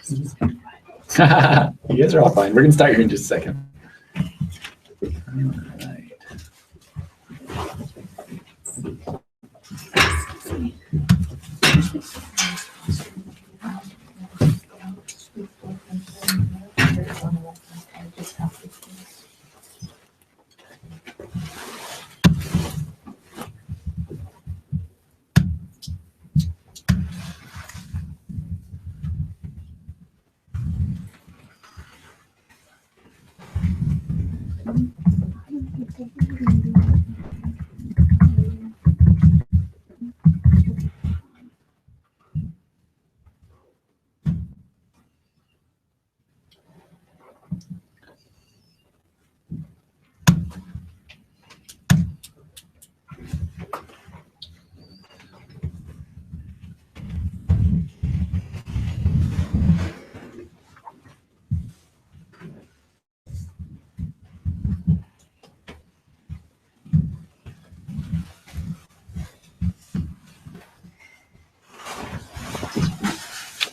You guys are all fine. We're going to start here in just a second. All right.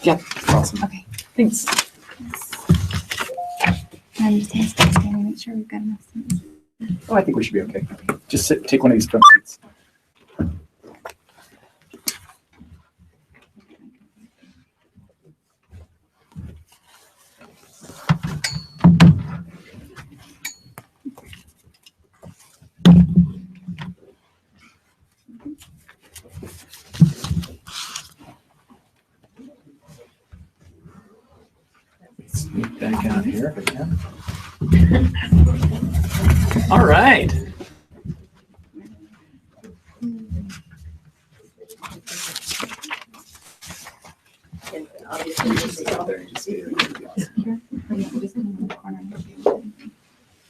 Yeah, awesome. Okay, thanks. I'm just testing to make sure we've got enough space. Oh, I think we should be okay. Just sit, take one of these front seats. Sneak back out here if I can. All right.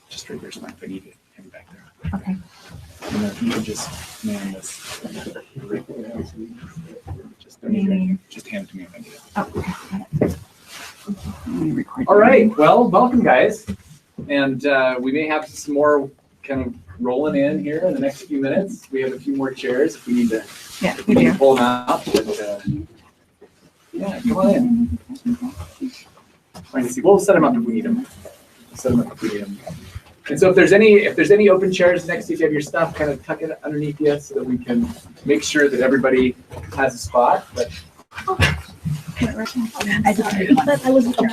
Just right there's fine if I need it. Hang back there. Okay. And then you can just man this. Just hand it to me if I need it. Oh, okay. All right. Well, welcome, guys. And we may have some more kind of rolling in here in the next few minutes. We have a few more chairs if we need to, We do. pull them out. But, yeah, come on in. Trying to see. We'll set them up if we need them. Set them up if we need them. And so if there's any open chairs next to you, if you have your stuff, kind of tuck it underneath you so that we can make sure that everybody has a spot. But I wasn't sure.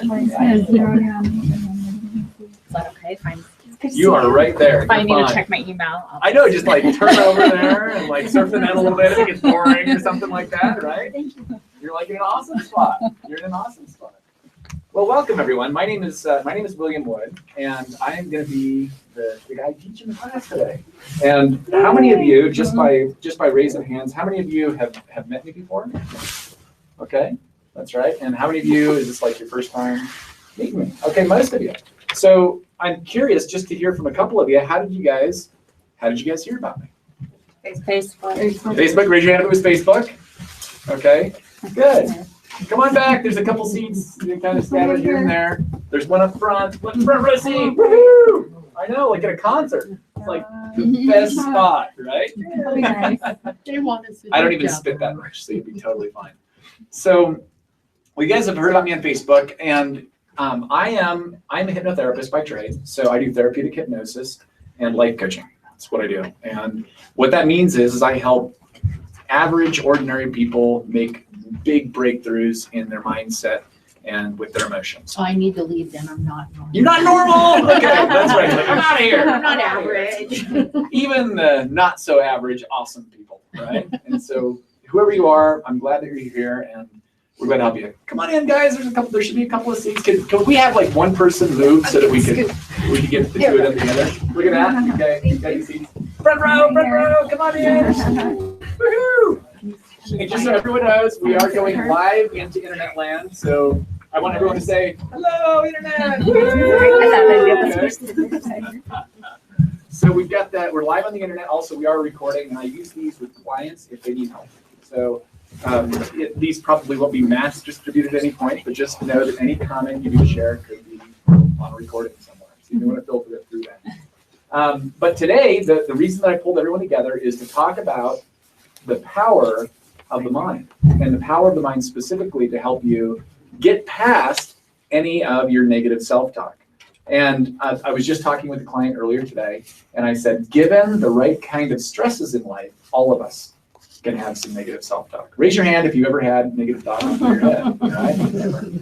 Is that okay? Fine. you are right there. If I You're need to fine. check my email, I'll I know, just like turn over there and like surf the net a little bit if it gets boring or something like that, right? Thank you. You're like in an awesome spot. You're in an awesome spot. Well, welcome everyone. My name is William Wood, and I am going to be the guy teaching the class today. And how many of you, just by raising hands, how many of you have met me before? Okay, that's right. And how many of you is this like your first time meeting me? Okay, most of you. So I'm curious just to hear from a couple of you. How did you guys hear about me? Facebook. Raise your hand if it was Facebook. Okay, good. Come on back. There's a couple seats kind of scattered here and there. There's one up front. One front row seat. Woohoo! I know, like at a concert. It's like the best spot, right? I don't even spit that much, so you'd be totally fine. So, well, you guys have heard about me on Facebook, and I'm a hypnotherapist by trade. So I do therapeutic hypnosis and life coaching. That's what I do. And what that means is I help average, ordinary people make big breakthroughs in their mindset and with their emotions. So I need to leave then. I'm not normal. You're not normal. Okay, that's right. Like, I'm out of here. I'm not average. Even the not so average, awesome people, right? And so whoever you are, I'm glad that you're here, and we're going to help you. Come on in, guys. There should be a couple of seats. Can we have like one person move so that we can get the two of them together? Look at that. Okay, you got your seats. Front row. Come on in. Woohoo! And just so everyone knows, we are going live into internet land. So I want everyone to say, hello, internet. So we've got that. We're live on the internet. Also, we are recording, and I use these with clients if they need help. So these probably won't be mass distributed at any point, but just know that any comment you do share could be on a recording somewhere. So you may want to filter it through that. But today, the reason that I pulled everyone together is to talk about the power of the mind, and the power of the mind specifically to help you get past any of your negative self-talk. And I was just talking with a client earlier today, and I said, given the right kind of stresses in life, all of us can have some negative self-talk. Raise your hand if you ever had negative thoughts in your head, right?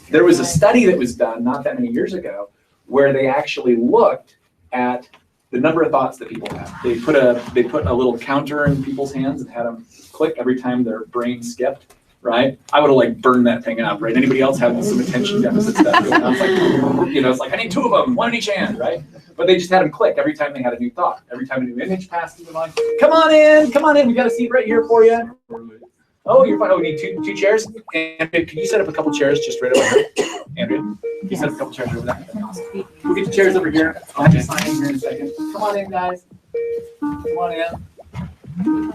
There was a study that was done not that many years ago where they actually looked at the number of thoughts that people have. They put a little counter in people's hands and had them click every time their brain skipped, right? I would have like burned that thing up, right? Anybody else having some attention deficit stuff? I was like, you know, it's like I need 2 of them, 1 in each hand, right? But they just had them click every time they had a new thought, every time a new image passed through their mind. Come on in, we got a seat right here for you. Oh, you're fine. Oh, we need two chairs. And can you set up a couple chairs just right over here? Andrea, can you set up a couple chairs over there? We'll get the chairs over here. I'll have you sign in here in a second. Come on in, guys. Come on in.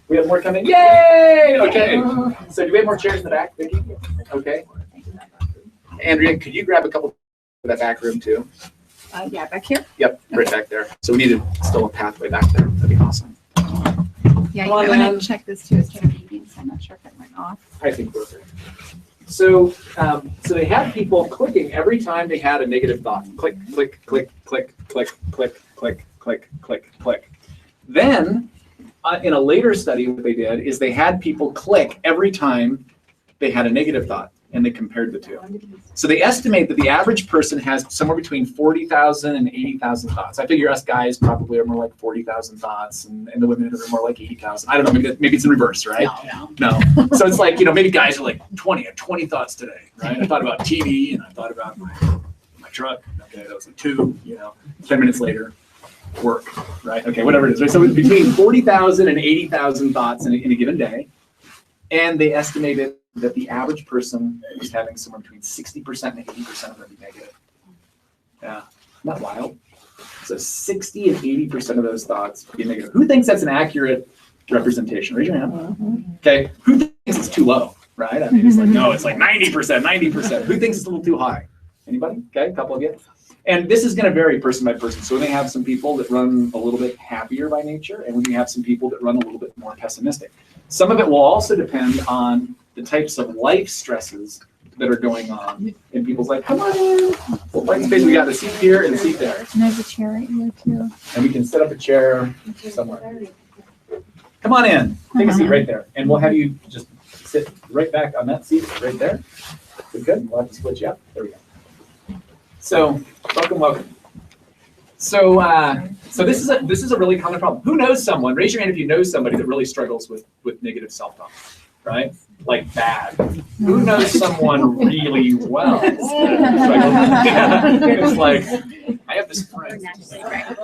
We have more coming. Yay! Okay. So do we have more chairs in the back, Vicki? Okay. Andrea, could you grab a couple for that back room too? Yeah, back here. Yep, right back there. So we need still a pathway back there. That'd be awesome. Yeah, Come on, I'm gonna man. check this too. It's kind of beeping, so I'm not sure if it went off. I think we're good. So, so they had people clicking every time they had a negative thought. Click, click, click, click, click, click, click, click, click, click. Then, in a later study, what they did is they had people click every time they had a negative thought, and they compared the two. So they estimate that the average person has somewhere between 40,000 and 80,000 thoughts. I figure us guys probably are more like 40,000 thoughts, and the women are more like 80,000. I don't know, maybe it's in reverse, right? No. So it's like, you know, maybe guys are like 20 thoughts today, right? I thought about TV, and I thought about my truck. Okay, that was like 2, you know, 10 minutes later, work, right? Okay, whatever it is, right? So it's between 40,000 and 80,000 thoughts in a given day. And they estimated that the average person was having somewhere between 60% and 80% of them be negative. Yeah, not wild. So 60 and 80% of those thoughts be negative. Who thinks that's an accurate representation? Raise your hand. Okay, who thinks it's too low, right? I mean, it's like, no, it's like 90%. Who thinks it's a little too high? Anybody? Okay, a couple of you. And this is going to vary person by person. So we may have some people that run a little bit happier by nature, and we may have some people that run a little bit more pessimistic. Some of it will also depend on the types of life stresses that are going on in people's life. Come on in. Well, like space, we got a seat here and a seat there. And there's a chair right here too. And we can set up a chair somewhere. Come on in. Take a seat right there. And we'll have you just sit right back on that seat right there. Good. We'll have to split you up. There we go. So, welcome. So, so this is a really common problem. Who knows someone? Raise your hand if you know somebody that really struggles with negative self-talk, right? Like bad. Who knows someone really well? It's like I have this friend,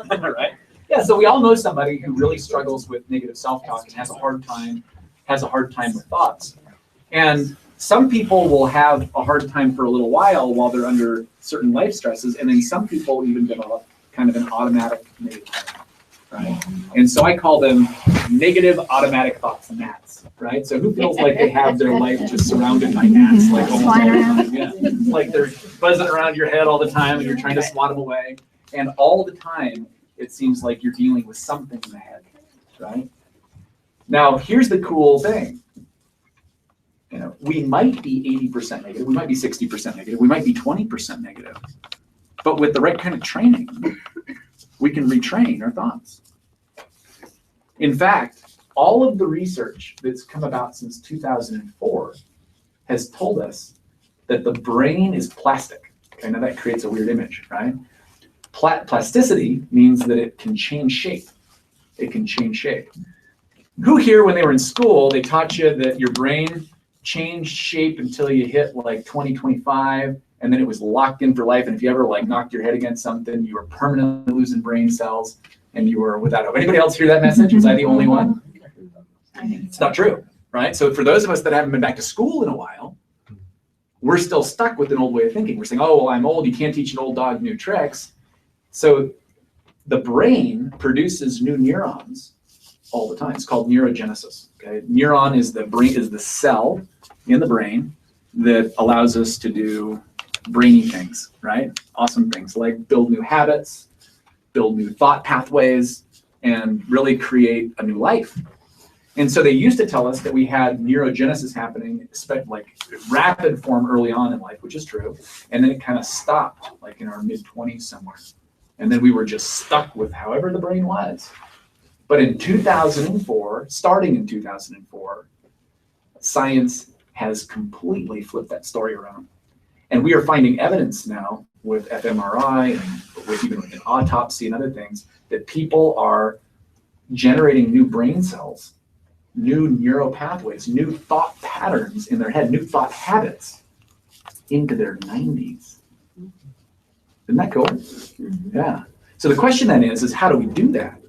right? Yeah. So we all know somebody who really struggles with negative self-talk and has a hard time with thoughts, and some people will have a hard time for a little while they're under certain life stresses, and then some people even develop kind of an automatic negative thought, right? And so I call them negative automatic thoughts, gnats, right? So who feels like they have their life just surrounded by gnats, like almost all the time? Yeah. Like they're buzzing around your head all the time, and you're trying to swat them away, and all the time it seems like you're dealing with something in the head, right? Now here's the cool thing. You know, we might be 80% negative, we might be 60% negative, we might be 20% negative. But with the right kind of training, we can retrain our thoughts. In fact, all of the research that's come about since 2004 has told us that the brain is plastic. Okay, now that creates a weird image, right? Plasticity means that it can change shape. It can change shape. Who here, when they were in school, they taught you that your brain changed shape until you hit like 2025, and then it was locked in for life. And if you ever like knocked your head against something, you were permanently losing brain cells, and you were without hope. Anybody else hear that message? Was I the only one? It's not true, right? So for those of us that haven't been back to school in a while, we're still stuck with an old way of thinking. We're saying, oh, well, I'm old. You can't teach an old dog new tricks. So the brain produces new neurons all the time. It's called neurogenesis. Okay, neuron is the cell in the brain that allows us to do brainy things, right? Awesome things like build new habits, build new thought pathways, and really create a new life. And so they used to tell us that we had neurogenesis happening, like rapid form early on in life, which is true. And then it kind of stopped like in our mid-20s somewhere. And then we were just stuck with however the brain was. But in 2004, starting in 2004, science has completely flipped that story around. And we are finding evidence now with fMRI and with even with autopsy and other things that people are generating new brain cells, new neural pathways, new thought patterns in their head, new thought habits into their 90s. Isn't that cool? Mm-hmm. Yeah. So the question then is how do we do that?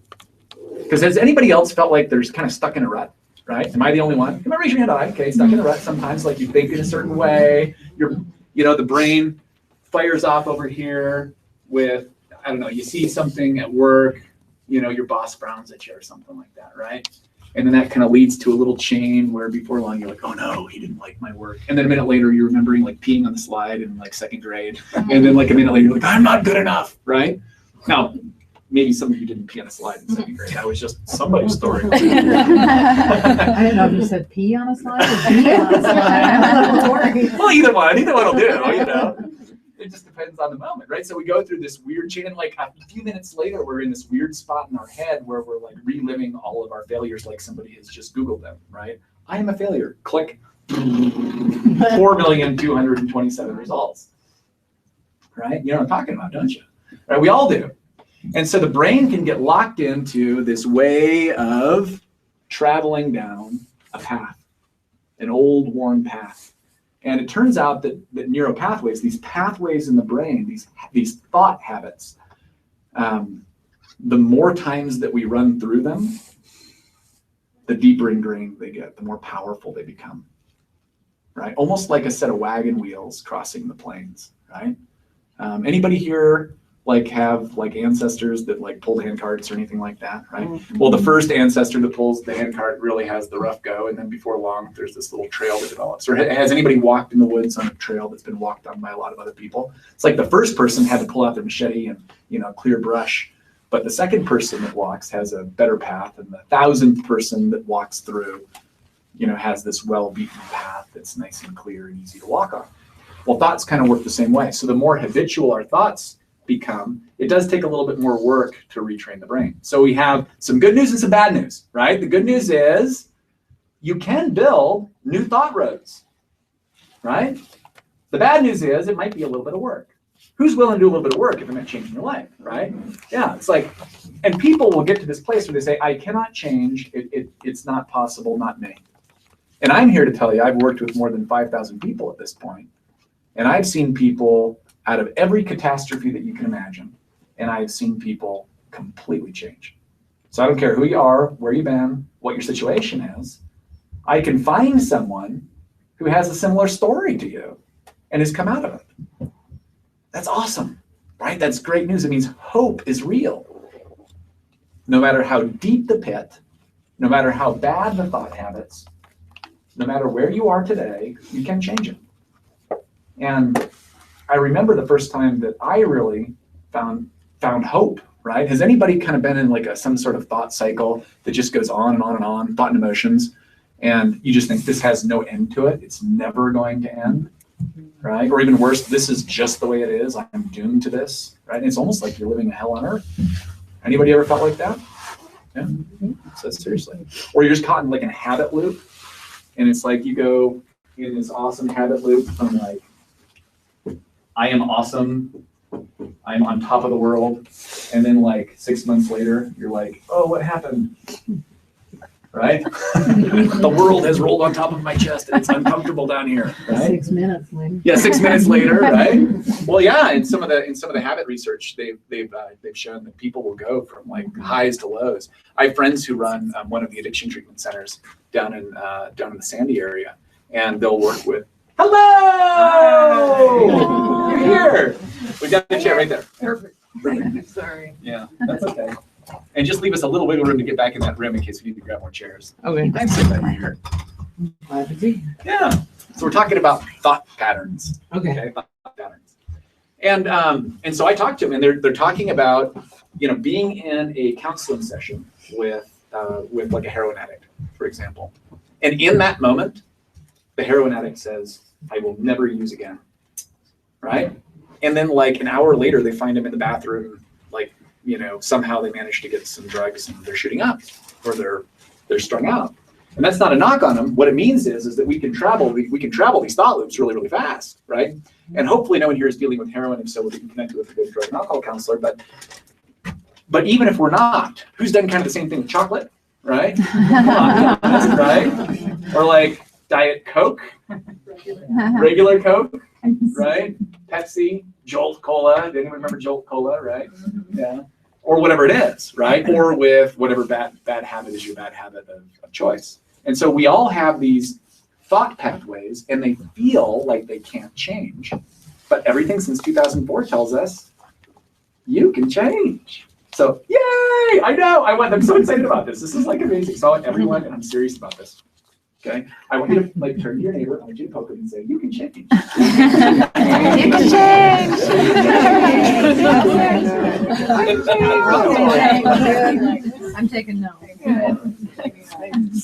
Because has anybody else felt like they're kind of stuck in a rut, right? Am I the only one? Come on, raise your hand. Okay, stuck in a rut sometimes, like you think in a certain way. The brain fires off over here with, I don't know, you see something at work, your boss frowns at you or something like that, right? And then that kind of leads to a little chain where before long you're like, oh no, he didn't like my work. And then a minute later you're remembering like peeing on the slide in like second grade. And then like a minute later you're like, I'm not good enough, right? Now, maybe some of you didn't pee on a slide in second grade. That was just somebody's story. I didn't know if you said pee on a slide or pee on a slide. Well, either one will do, It just depends on the moment, right? So we go through this weird chain, and like a few minutes later, we're in this weird spot in our head where we're like reliving all of our failures like somebody has just Googled them, right? I am a failure. Click. 4,227 results. Right? You know what I'm talking about, don't you? Right? We all do. And so the brain can get locked into this way of traveling down a path, an old worn path. And it turns out that neuropathways, these pathways in the brain, these thought habits, the more times that we run through them, the deeper ingrained they get, the more powerful they become, right? Almost like a set of wagon wheels crossing the plains, right? Anybody here have ancestors that pulled hand carts or anything like that, right? Mm-hmm. Well, the first ancestor that pulls the hand cart really has the rough go, and then before long, there's this little trail that develops. Or has anybody walked in the woods on a trail that's been walked on by a lot of other people? It's like the first person had to pull out their machete and clear brush, but the second person that walks has a better path, and the 1,000th person that walks through, has this well-beaten path that's nice and clear and easy to walk on. Well, thoughts kind of work the same way. So the more habitual our thoughts become, it does take a little bit more work to retrain the brain. So we have some good news and some bad news, right? The good news is you can build new thought roads, right? The bad news is it might be a little bit of work. Who's willing to do a little bit of work if it meant changing your life, right? Yeah, it's like, and people will get to this place where they say, I cannot change, it's not possible, not me. And I'm here to tell you, I've worked with more than 5,000 people at this point, and I've seen people out of every catastrophe that you can imagine. And I've seen people completely change. So I don't care who you are, where you've been, what your situation is. I can find someone who has a similar story to you and has come out of it. That's awesome, right? That's great news. It means hope is real. No matter how deep the pit, no matter how bad the thought habits, no matter where you are today, you can change it. And I remember the first time that I really found hope, right? Has anybody kind of been in some sort of thought cycle that just goes on and on and on, thought and emotions, and you just think this has no end to it, it's never going to end, right? Or even worse, this is just the way it is, I'm doomed to this, right? And it's almost like you're living a hell on earth. Anybody ever felt like that? Yeah, so seriously. Or you're just caught in a habit loop, and it's like you go in this awesome habit loop from I am awesome, I'm on top of the world, and then 6 months later, you're like, oh, what happened? Right? The world has rolled on top of my chest and it's uncomfortable down here. Right? 6 minutes later. Yeah, 6 minutes later, right? Well, yeah, in some of the habit research, they've shown that people will go from highs to lows. I have friends who run one of the addiction treatment centers down in the Sandy area, and they'll work with. Hello! Hi. You're here. We got the chair right there. Perfect. Sorry. Yeah, that's okay. And just leave us a little wiggle room to get back in that room in case we need to grab more chairs. Okay. I'm sitting right here. Glad to be here. Yeah. So we're talking about thought patterns. Okay. Thought patterns. And so I talked to them, and they're talking about being in a counseling session with with like a heroin addict, for example. And in that moment, the heroin addict says, I will never use again, right? And then like an hour later, they find him in the bathroom, like, you know, somehow they managed to get some drugs and they're shooting up or they're strung out. And that's not a knock on them. What it means is that we can travel these thought loops really, really fast, right? And hopefully no one here is dealing with heroin, if so we can connect with a good drug and alcohol counselor. But even if we're not, who's done kind of the same thing with chocolate, right? Right? Or like Diet Coke, regular Coke, right? Pepsi, Jolt Cola. Does anyone remember Jolt Cola, right? Yeah. Or whatever it is, right? Or with whatever bad habit is your bad habit of choice. And so we all have these thought pathways and they feel like they can't change. But everything since 2004 tells us you can change. So yay! I know. I'm so excited about this. This is like amazing. So I want everyone, and I'm serious about this. Okay, I want you to like turn to your neighbor. I want you to poke him and say, "You can change." You can change. I'm taking no.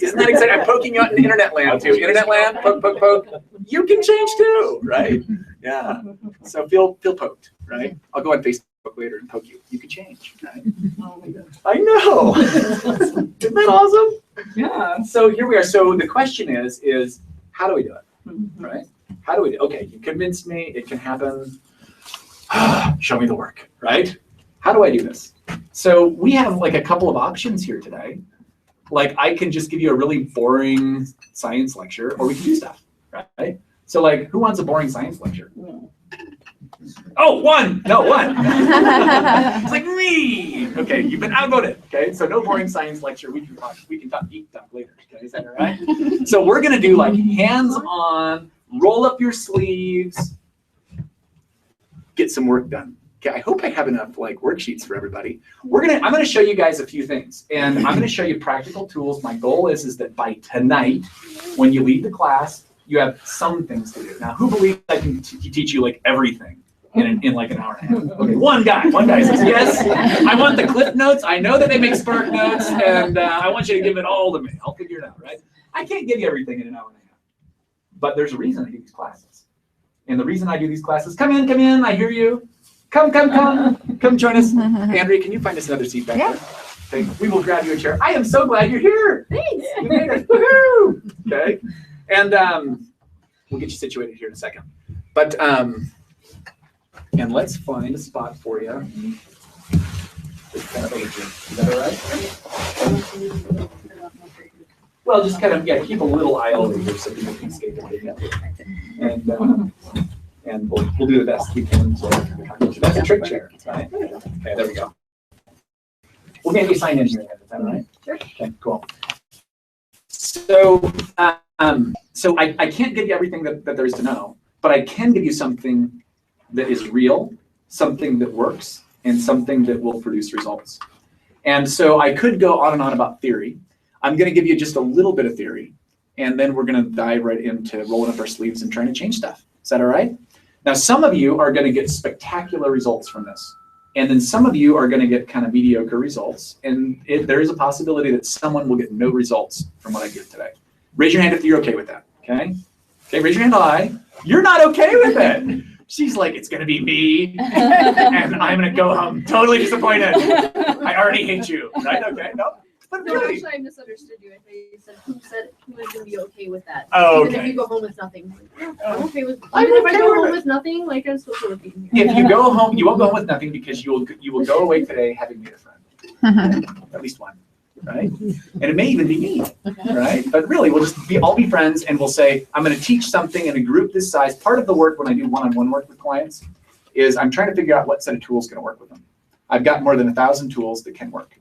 Isn't that exciting? I'm poking you out in the internet land too. Internet land, poke, poke, poke. You can change too, right? Yeah. So feel poked, right? I'll go on Facebook later and poke you. You can change, right? I know. Isn't that awesome? Yeah. So here we are. So the question is how do we do it? Right? How do we do it? Okay, you convinced me it can happen. Show me the work, right? How do I do this? So we have like a couple of options here today. Like I can just give you a really boring science lecture, or we can do stuff, right? So like, who wants a boring science lecture? Oh, one. No, one. It's like me. Okay, you've been outvoted. Okay, so no boring science lecture. We can talk deep stuff later. Okay, is that all right? So we're gonna do like hands-on, roll up your sleeves, get some work done. Okay, I hope I have enough like worksheets for everybody. I'm gonna show you guys a few things, and I'm gonna show you practical tools. My goal is that by tonight, when you leave the class, you have some things to do. Now, who believes I can teach you like everything in like an hour and a half? Okay, one guy says yes. I want the clip notes. I know that they make Spark notes, and I want you to give it all to me. I'll figure it out, right? I can't give you everything in an hour and a half, but there's a reason I do these classes, and the reason I do these classes. Come in. I hear you. Come join us. Andrea, can you find us another seat back there? Okay, we will grab you a chair. I am so glad you're here. Thanks. You made it. Woohoo! Okay. And we'll get you situated here in a second. But, and let's find a spot for you. Is that all right? Well, just kind of, keep a little eye over here so people can escape it. And we'll do the best we can. That's a trick chair, right? Okay, there we go. We'll get you signed in here. Is that all right? Sure. Okay, cool. So I can't give you everything that there is to know, but I can give you something that is real, something that works, and something that will produce results. And so I could go on and on about theory. I'm going to give you just a little bit of theory, and then we're going to dive right into rolling up our sleeves and trying to change stuff. Is that all right? Now, some of you are going to get spectacular results from this, and then some of you are going to get kind of mediocre results, and there is a possibility that someone will get no results from what I give today. Raise your hand if you're okay with that, okay? Okay, raise your hand high. You're not okay with it. She's like, it's going to be me, and I'm going to go home totally disappointed. I already hate you, right? Okay, no. But No, really. actually, I misunderstood you. I thought you said who was going to be okay with that. Oh, Even okay. if you go home with nothing. Yeah, I'm okay with. I'm Even if I okay go with home it. with nothing, like I'm still sort of being here. If you go home, you won't go home with nothing because you will go away today having made a friend, at least one, right? And it may even be me, right? But really, we'll just all be friends, and we'll say, I'm going to teach something in a group this size. Part of the work when I do one-on-one work with clients is I'm trying to figure out what set of tools is going to work with them. I've got more than 1,000 tools that can work,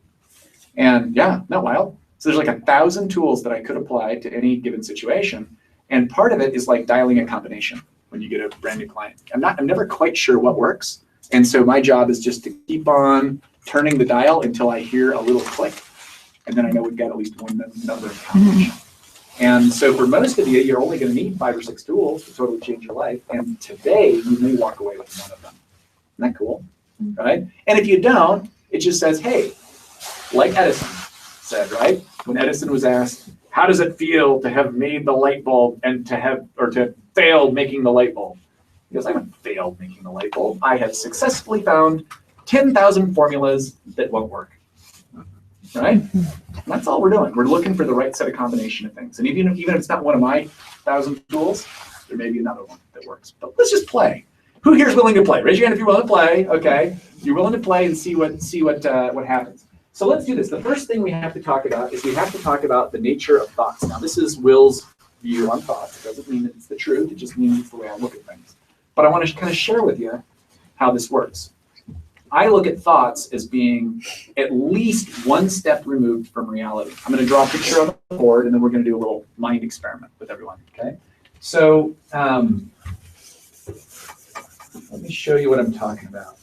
and yeah, not wild. So there's like 1,000 tools that I could apply to any given situation, and part of it is like dialing a combination. When you get a brand new client, I'm never quite sure what works, and so my job is just to keep on turning the dial until I hear a little click, and then I know we've got at least one number of combination. And so for most of you, you're only going to need 5 or 6 tools to totally change your life, and today you may walk away with one of them. Isn't that cool? Right? And if you don't, it just says, hey, like Edison, said, right? When Edison was asked, how does it feel to have made the light bulb and to have failed making the light bulb? He goes, I haven't failed making the light bulb. I have successfully found 10,000 formulas that won't work. Right? That's all we're doing. We're looking for the right set of combination of things. And even if it's not one of my 1,000 tools, there may be another one that works. But let's just play. Who here is willing to play? Raise your hand if you're willing to play. Okay, you're willing to play and see what happens. So let's do this. The first thing we have to talk about is we have to talk about the nature of thoughts. Now, this is Will's view on thoughts. It doesn't mean that it's the truth. It just means it's the way I look at things. But I want to kind of share with you how this works. I look at thoughts as being at least one step removed from reality. I'm going to draw a picture on the board, and then we're going to do a little mind experiment with everyone. Okay. So let me show you what I'm talking about.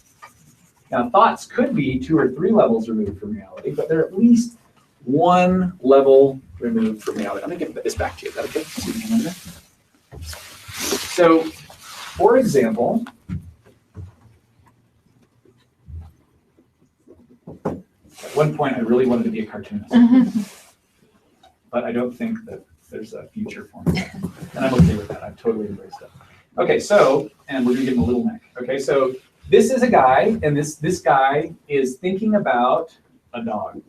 Now, thoughts could be 2 or 3 levels removed from reality, but they're at least 1 level removed from reality. I'm going to give this back to you. Is that okay? So you can remember? So, for example, at one point I really wanted to be a cartoonist, but I don't think that there's a future for me. And I'm okay with that. I've totally embraced it. Okay, so, and we're going to give him a little neck. Okay, so this is a guy, and this guy is thinking about a dog.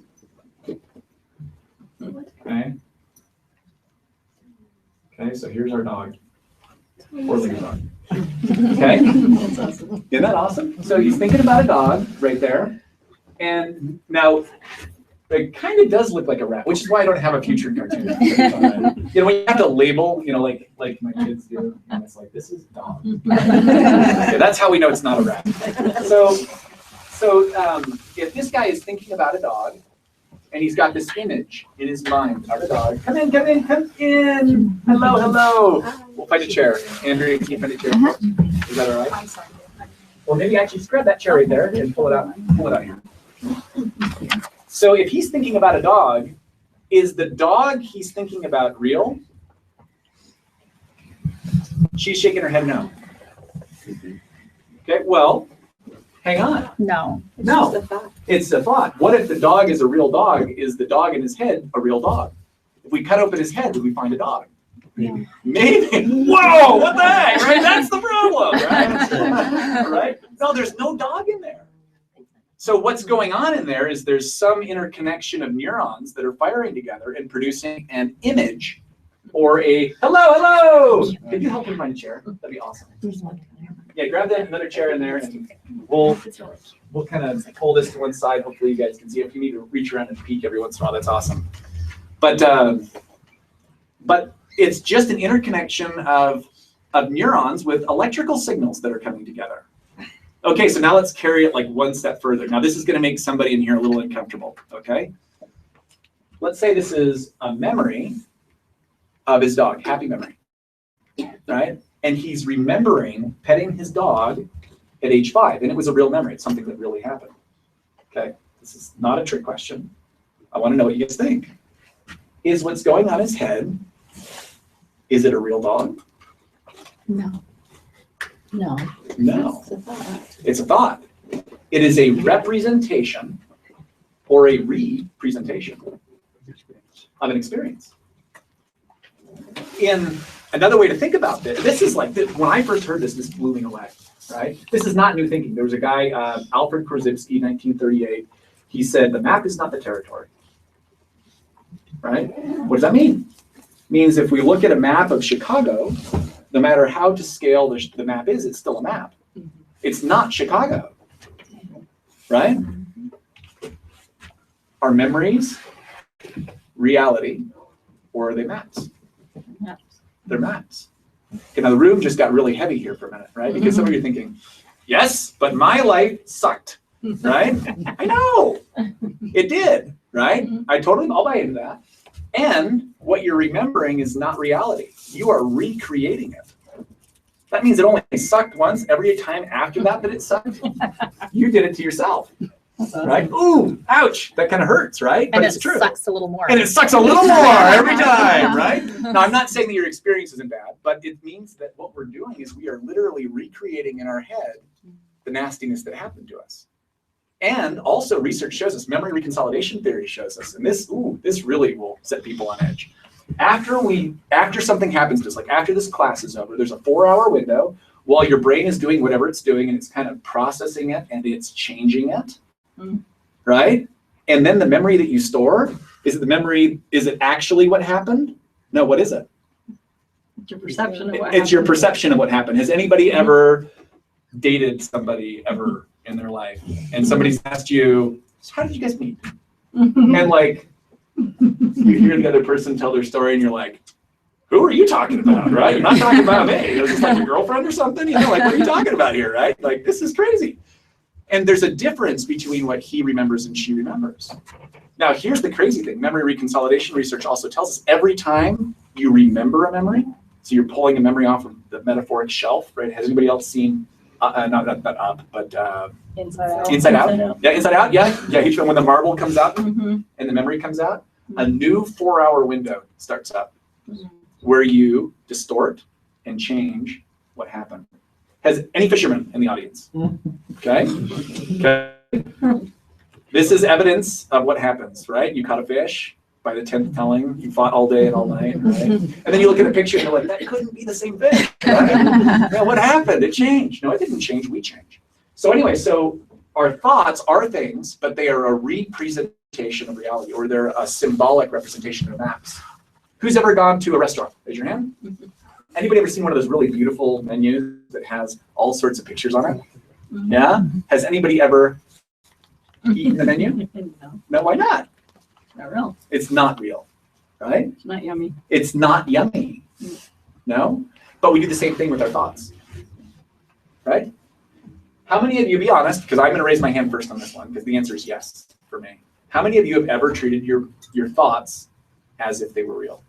Okay. Okay, so here's our dog. Four-legged dog. Okay. That's awesome. Isn't that awesome? So he's thinking about a dog right there. And now it kind of does look like a rat, which is why I don't have a future cartoon. When you have to label, like my kids do, and it's like, this is a dog. Okay, that's how we know it's not a rat. So if this guy is thinking about a dog, and he's got this image in his mind about a dog, come in. Hello. We'll find a chair. Andrea, can you find a chair? Is that all right? I'm sorry. Well, maybe actually grab that chair right there and pull it out here. So if he's thinking about a dog, is the dog he's thinking about real? She's shaking her head no. Okay, well, hang on. No. No, it's a thought. What if the dog is a real dog? Is the dog in his head a real dog? If we cut open his head, would we find a dog? Maybe. Maybe. Whoa, what the heck, right? That's the problem, right? Right? No, there's no dog in there. So what's going on in there is there's some interconnection of neurons that are firing together and producing an image or a hello. Could you help me find a chair? That'd be awesome. Yeah, grab that another chair in there, and we'll kind of pull this to one side. Hopefully you guys can see it. If you need to reach around and peek every once in a while, that's awesome. But it's just an interconnection of neurons with electrical signals that are coming together. Okay, so now let's carry it like one step further. Now this is going to make somebody in here a little uncomfortable, okay? Let's say this is a memory of his dog, happy memory, right? And he's remembering petting his dog at age 5, and it was a real memory. It's something that really happened, okay? This is not a trick question. I want to know what you guys think. Is what's going on in his head, is it a real dog? No. No. It's a thought. It's a thought. It is a representation or a representation of an experience. In another way to think about this is like, when I first heard this blew me away, right? This is not new thinking. There was a guy, Alfred Korzybski, 1938. He said, the map is not the territory, right? What does that mean? It means if we look at a map of Chicago, no matter how to scale the map is, it's still a map. It's not Chicago, right? Are memories reality, or are they maps? Maps. They're maps. Okay, now the room just got really heavy here for a minute, right? Because some of you are thinking, yes, but my life sucked, right? I know, it did, right? I'll buy into that. And what you're remembering is not reality. You are recreating it. That means it only sucked once. Every time after that it sucked, you did it to yourself, right? Ooh, ouch, that kind of hurts, right? But it's true. And it sucks a little more. And it sucks a little more every time, right? Now, I'm not saying that your experience isn't bad, but it means that what we're doing is we are literally recreating in our head the nastiness that happened to us. And also research shows us, memory reconsolidation theory shows us, and this really will set people on edge. After something happens to us, like after this class is over, there's a 4-hour window while your brain is doing whatever it's doing and it's kind of processing it and it's changing it, right? And then the memory that you store, is it actually what happened? No, what is it? It's your perception of what It's happened. your perception of what happened. Has anybody ever dated somebody ever in their life? And somebody's asked you, so how did you guys meet? And like, you hear the other person tell their story and you're like, who are you talking about, right? You're not talking about me. Is this like your girlfriend or something? You know, like, what are you talking about here, right? Like, this is crazy. And there's a difference between what he remembers and she remembers. Now, here's the crazy thing. Memory reconsolidation research also tells us every time you remember a memory, so you're pulling a memory off of the metaphoric shelf, right? Has anybody else seen, not Up, but Inside Out. Inside Out? Yeah, Inside Out, yeah. Yeah, each one when the marble comes out and the memory comes out, a new 4-hour window starts up where you distort and change what happened. Has any fishermen in the audience? Okay. This is evidence of what happens, right? You caught a fish. By the 10th telling, you fought all day and all night, right? And then you look at a picture and you're like, that couldn't be the same fish, right? Now, what happened? It changed. No, it didn't change. We changed. So anyway, so our thoughts are things, but they are a representation of reality, or they're a symbolic representation of maps. Who's ever gone to a restaurant? Raise your hand. Anybody ever seen one of those really beautiful menus that has all sorts of pictures on it? Yeah? Has anybody ever eaten the menu? No, why not? Not real. It's not real, right? It's not yummy. It's not yummy, no? But we do the same thing with our thoughts, right? How many of you, be honest, because I'm gonna raise my hand first on this one, because the answer is yes for me. How many of you have ever treated your thoughts as if they were real?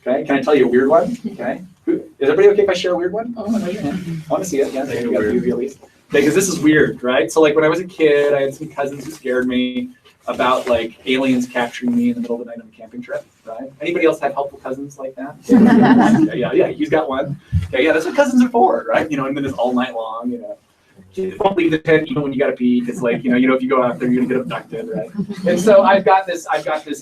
Okay, can I tell you a weird one? Okay, is everybody okay if I share a weird one? Oh, raise your hand. I wanna see it, yeah, there you go, at least. Because this is weird, right? So like when I was a kid, I had some cousins who scared me about like aliens capturing me in the middle of the night on a camping trip, right? Anybody else have helpful cousins like that? Yeah, he's got one. Okay, yeah, that's what cousins are for, right? You know, and then it's all night long, you know. You won't leave the tent even when you gotta pee, because like, you know, if you go out there, you're gonna get abducted, right? And so I've got this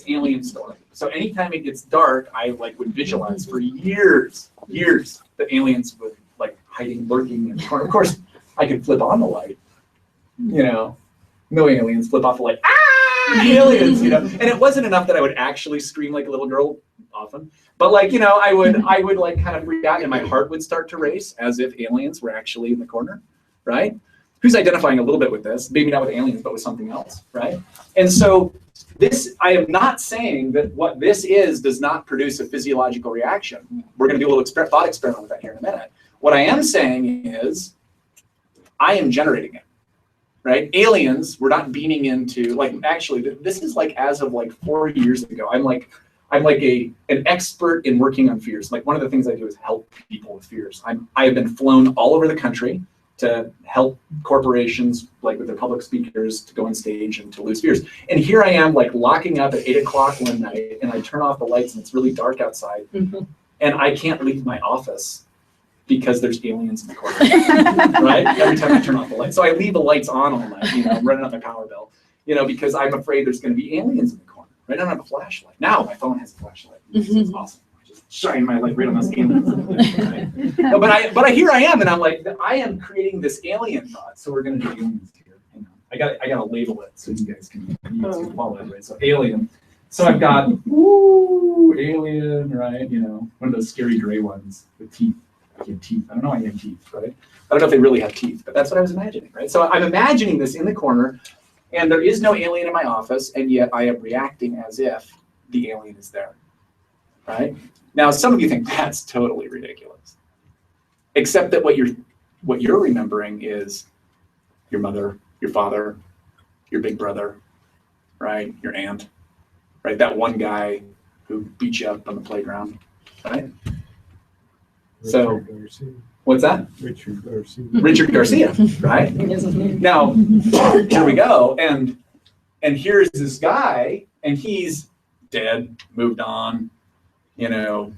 alien story. So anytime it gets dark, I like would visualize for years, that aliens would like hiding, lurking in the corner. Of course, I could flip on the light, you know, no aliens, flip off the light, aliens, you know, and it wasn't enough that I would actually scream like a little girl often, but like, you know, I would like kind of freak out and my heart would start to race as if aliens were actually in the corner, right? Who's identifying a little bit with this? Maybe not with aliens, but with something else, right? And so this, I am not saying that what this is does not produce a physiological reaction. We're gonna do a little thought experiment with that here in a minute. What I am saying is, I am generating it. Right? Aliens, we're not beaming into, like, actually, this is like as of like 4 years ago. I'm like an expert in working on fears. Like one of the things I do is help people with fears. I have been flown all over the country to help corporations, like with their public speakers, to go on stage and to lose fears. And here I am, like locking up at 8 o'clock one night, and I turn off the lights and it's really dark outside, and I can't leave my office because there's aliens in the corner, right? Every time I turn off the lights. So I leave the lights on all night, you know, running up my power bill, you know, because I'm afraid there's going to be aliens in the corner, right? I don't have a flashlight. Now my phone has a flashlight. It's awesome. I just shine my light right on those aliens. Right? No, but here I am, and I'm like, I am creating this alien thought. So we're going to do aliens here. You know, I got to label it so you guys can follow it, right? So alien. So I've got, alien, right? You know, one of those scary gray ones with teeth. Have teeth. I don't know why you have teeth, right? I don't know if they really have teeth, but that's what I was imagining, right? So I'm imagining this in the corner, and there is no alien in my office, and yet I am reacting as if the alien is there, right? Now, some of you think that's totally ridiculous, except that what you're remembering is your mother, your father, your big brother, right? Your aunt, right? That one guy who beat you up on the playground, right? So, what's that? Richard Garcia. Richard Garcia, right? Now, here we go, and here's this guy, and he's dead, moved on, you know,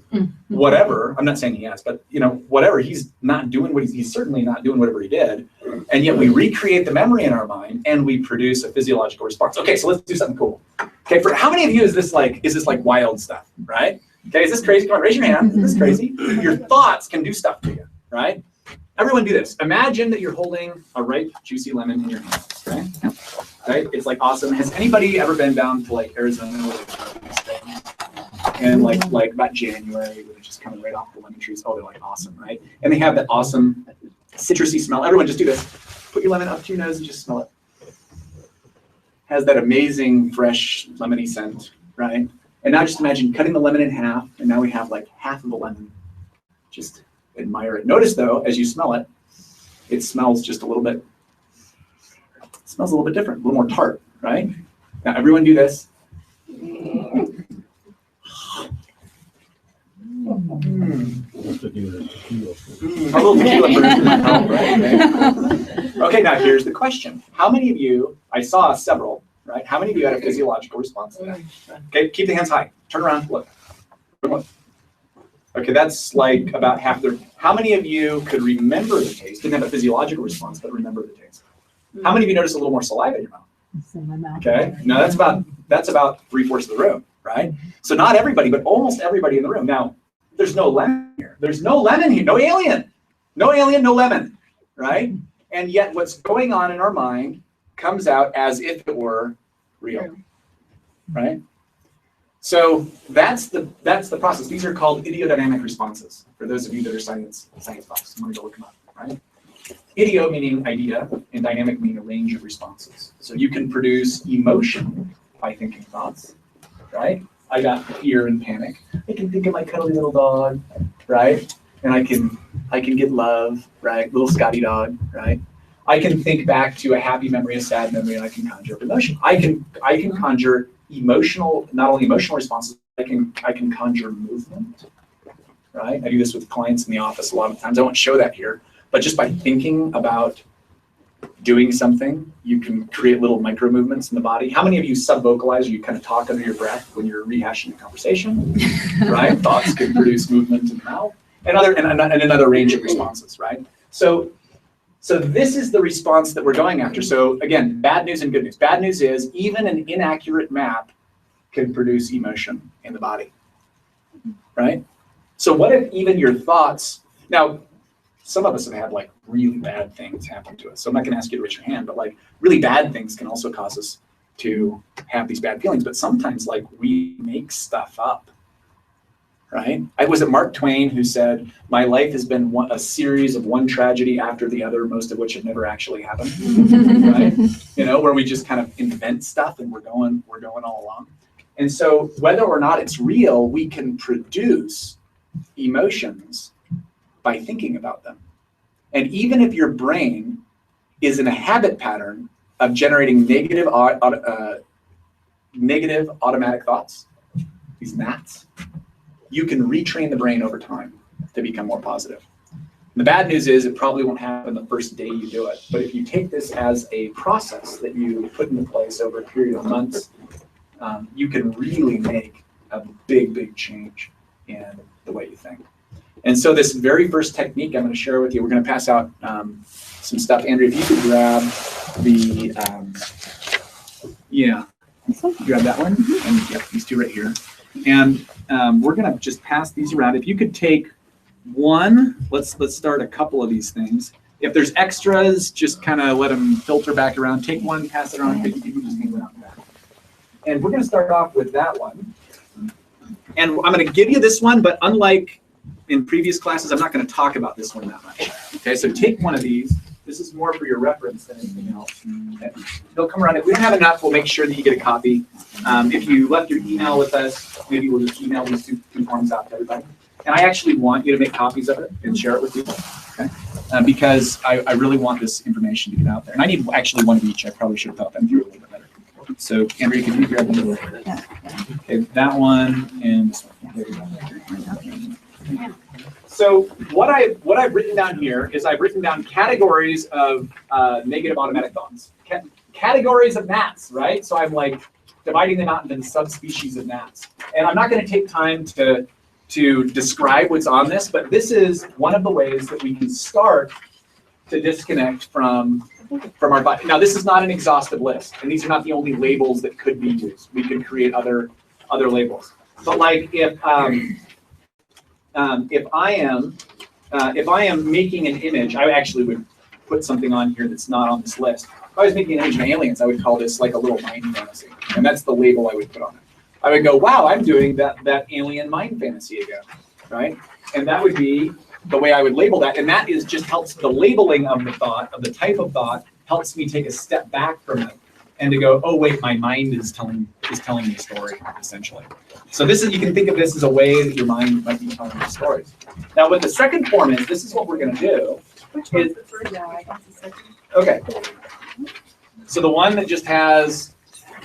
whatever. I'm not saying he has, but you know, whatever. He's not doing what he's certainly not doing whatever he did. And yet we recreate the memory in our mind and we produce a physiological response. Okay, so let's do something cool. Okay, for how many of you is this like wild stuff, right? Okay, is this crazy? Come on, raise your hand. Is this crazy? Your thoughts can do stuff to you, right? Everyone do this. Imagine that you're holding a ripe, juicy lemon in your hand, okay? Right? It's like awesome. Has anybody ever been down to like Arizona where they grow these things? And like about January, where they're just coming right off the lemon trees. Oh, they're like awesome, right? And they have that awesome citrusy smell. Everyone just do this. Put your lemon up to your nose and just smell it. Has that amazing, fresh, lemony scent, right? And now just imagine cutting the lemon in half, and now we have like half of the lemon. Just admire it. Notice though, as you smell it, it smells just a little bit, it smells a little bit different, a little more tart, right? Now everyone do this. A little tequila version would help, right? Okay, now here's the question. How many of you, I saw several, right? How many of you had a physiological response to that? Okay, keep the hands high. Turn around, look. Okay, that's like about half the, how many of you could remember the taste? Didn't have a physiological response, but remember the taste. How many of you noticed a little more saliva in your mouth? Okay, no, that's about 3/4 of the room, right? So not everybody, but almost everybody in the room. Now, there's no lemon here. There's no lemon here. No alien. No alien, no lemon, right? And yet what's going on in our mind comes out as if it were real, right? So that's the process. These are called ideodynamic responses. For those of you that are science buffs, I'm going to go look them up, right? Ideo meaning idea, and dynamic meaning a range of responses. So you can produce emotion by thinking thoughts, right? I got fear and panic. I can think of my cuddly little dog, right? And I can get love, right? Little Scotty dog, right? I can think back to a happy memory, a sad memory, and I can conjure up emotion. I can conjure emotional, not only emotional responses, I can conjure movement, right? I do this with clients in the office a lot of times. I won't show that here, but just by thinking about doing something, you can create little micro movements in the body. How many of you sub-vocalize, or you kind of talk under your breath when you're rehashing a conversation, right? Thoughts can produce movement in the mouth, and another range of responses, right? So this is the response that we're going after. So again, bad news and good news. Bad news is even an inaccurate map can produce emotion in the body, right? So what if even your thoughts, now, some of us have had like really bad things happen to us. So I'm not going to ask you to raise your hand, but like really bad things can also cause us to have these bad feelings. But sometimes like we make stuff up, right? Was it Mark Twain who said, "My life has been a series of one tragedy after the other, most of which have never actually happened," right? You know, where we just kind of invent stuff and we're going all along. And so whether or not it's real, we can produce emotions by thinking about them. And even if your brain is in a habit pattern of generating negative automatic thoughts, these gnats, you can retrain the brain over time to become more positive. And the bad news is it probably won't happen the first day you do it. But if you take this as a process that you put into place over a period of months, you can really make a big change in the way you think. And so this very first technique I'm going to share with you, we're going to pass out some stuff. Andrea, if you could grab the, grab that one, and yep, these two right here. And we're going to just pass these around. If you could take one, let's start a couple of these things. If there's extras, just kind of let them filter back around. Take one, pass it around, you can just hang it out back. And we're going to start off with that one. And I'm going to give you this one, but unlike in previous classes, I'm not going to talk about this one that much. Okay, so take one of these. This is more for your reference than anything else. Okay. They'll come around. If we don't have enough, we'll make sure that you get a copy. If you left your email with us, maybe we'll just email these two forms out to everybody. And I actually want you to make copies of it and share it with people, okay? Because I really want this information to get out there. And I need actually one of each. I probably should have thought them through a little bit better. So, Andrea, can you grab them? Okay, that one and this one. So what I've written down here is I've written down categories of negative automatic thoughts, categories of gnats, right? So I'm like dividing them out into subspecies of gnats, and I'm not going to take time to describe what's on this, but this is one of the ways that we can start to disconnect from our body. Now, this is not an exhaustive list, and these are not the only labels that could be used. We could create other labels. But like if I am making an image, I actually would put something on here that's not on this list. If I was making an image of aliens, I would call this like a little mind fantasy, and that's the label I would put on it. I would go, wow, I'm doing that alien mind fantasy again, right? And that would be the way I would label that, and that is just helps the labeling of the thought, of the type of thought, helps me take a step back from it and to go, oh wait, my mind is telling me a story, essentially. So this is, you can think of this as a way that your mind might be telling you stories. Now what the second form is, this is what we're gonna do. Which one's the first? Yeah, I guess the second. Okay. So the one that just has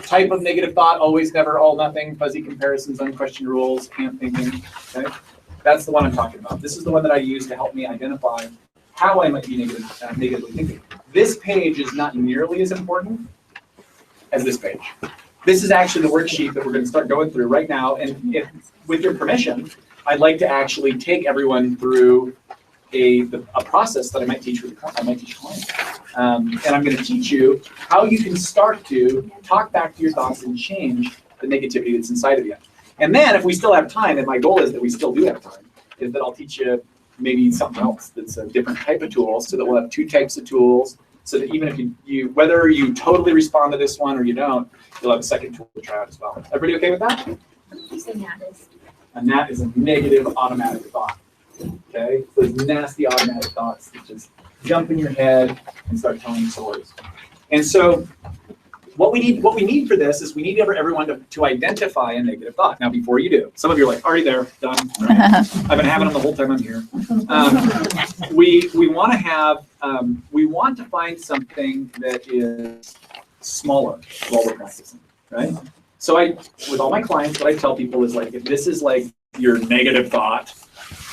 type of negative thought, always, never, all, nothing, fuzzy comparisons, unquestioned rules, can't thinking, okay? That's the one I'm talking about. This is the one that I use to help me identify how I might be negatively thinking. This page is not nearly as important as this page. This is actually the worksheet that we're going to start going through right now. And if, with your permission, I'd like to actually take everyone through a process that I might teach with clients. And I'm going to teach you how you can start to talk back to your thoughts and change the negativity that's inside of you. And then if we still have time, and my goal is that we still do have time, is that I'll teach you maybe something else that's a different type of tool, so that we'll have 2 types of tools, so that even if you whether you totally respond to this one or you don't, you'll have a second tool to try out as well. Everybody okay with that? And that is a negative automatic thought. Okay? Those nasty automatic thoughts that just jump in your head and start telling you stories. And so what we need for this is we need everyone to identify a negative thought. Now, before you do, some of you are like, already there, done. Right? I've been having them the whole time I'm here. We want to find something that is smaller while we're practicing, right? So with all my clients, what I tell people is like, if this is like your negative thought,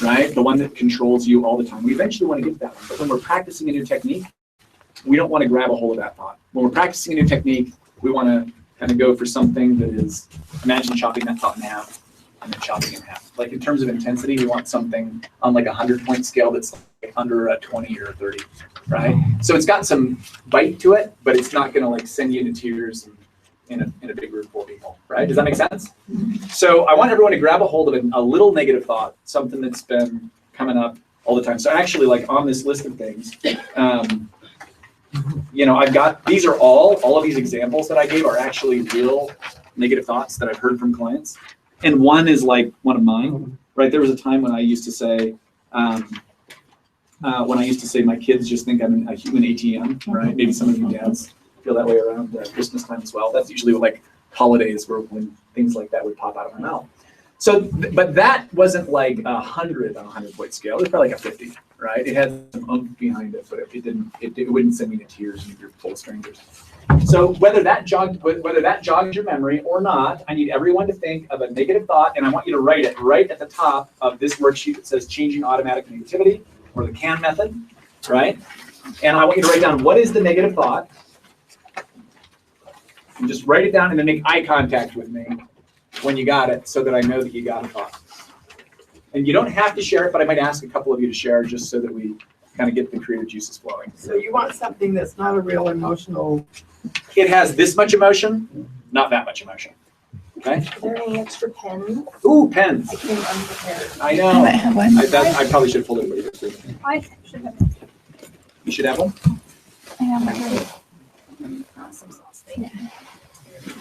right, the one that controls you all the time, we eventually want to get to that one. But when we're practicing a new technique, we don't want to grab a hold of that thought. When we're practicing a new technique, we want to kind of go for something that is, imagine chopping that thought in half and then chopping it in half. Like in terms of intensity, we want something on like a 100-point scale that's like under a 20 or a 30, right? So it's got some bite to it, but it's not going to like send you into tears in a big group full of people, right? Does that make sense? So I want everyone to grab a hold of a little negative thought, something that's been coming up all the time. So actually, like on this list of things, you know, I've got, these are all of these examples that I gave are actually real negative thoughts that I've heard from clients. And one is like one of mine, right? There was a time when I used to say, my kids just think I'm a human ATM, right? Maybe some of you dads feel that way around Christmas time as well. That's usually like holidays when things like that would pop out of my mouth. So, but that wasn't like 100 on a 100-point scale. It was probably like a 50, right? It had some oomph behind it, but it wouldn't send me to tears if you're full of strangers. So whether that jogs your memory or not, I need everyone to think of a negative thought, and I want you to write it right at the top of this worksheet that says changing automatic negativity, or the CAN method, right? And I want you to write down what is the negative thought, and just write it down and then make eye contact with me when you got it, so that I know that you got a thought. And you don't have to share it, but I might ask a couple of you to share just so that we kind of get the creative juices flowing. So you want something that's not a real emotional. It has this much emotion, not that much emotion. Okay? Is there any extra pens? Ooh, pens. I came unprepared. I know. I might have one. I probably should have pulled everybody this. I should have. You should have one? I have one. Some sauce thing.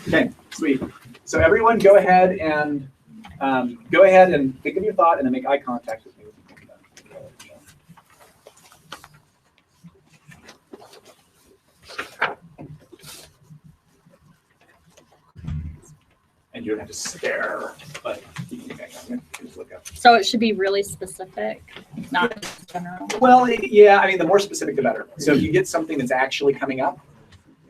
Okay, sweet. So everyone go ahead and think of your thought and then make eye contact with me. And you don't have to stare, but you can just look up. So it should be really specific, not just general. Well, yeah, I mean, the more specific, the better. So if you get something that's actually coming up,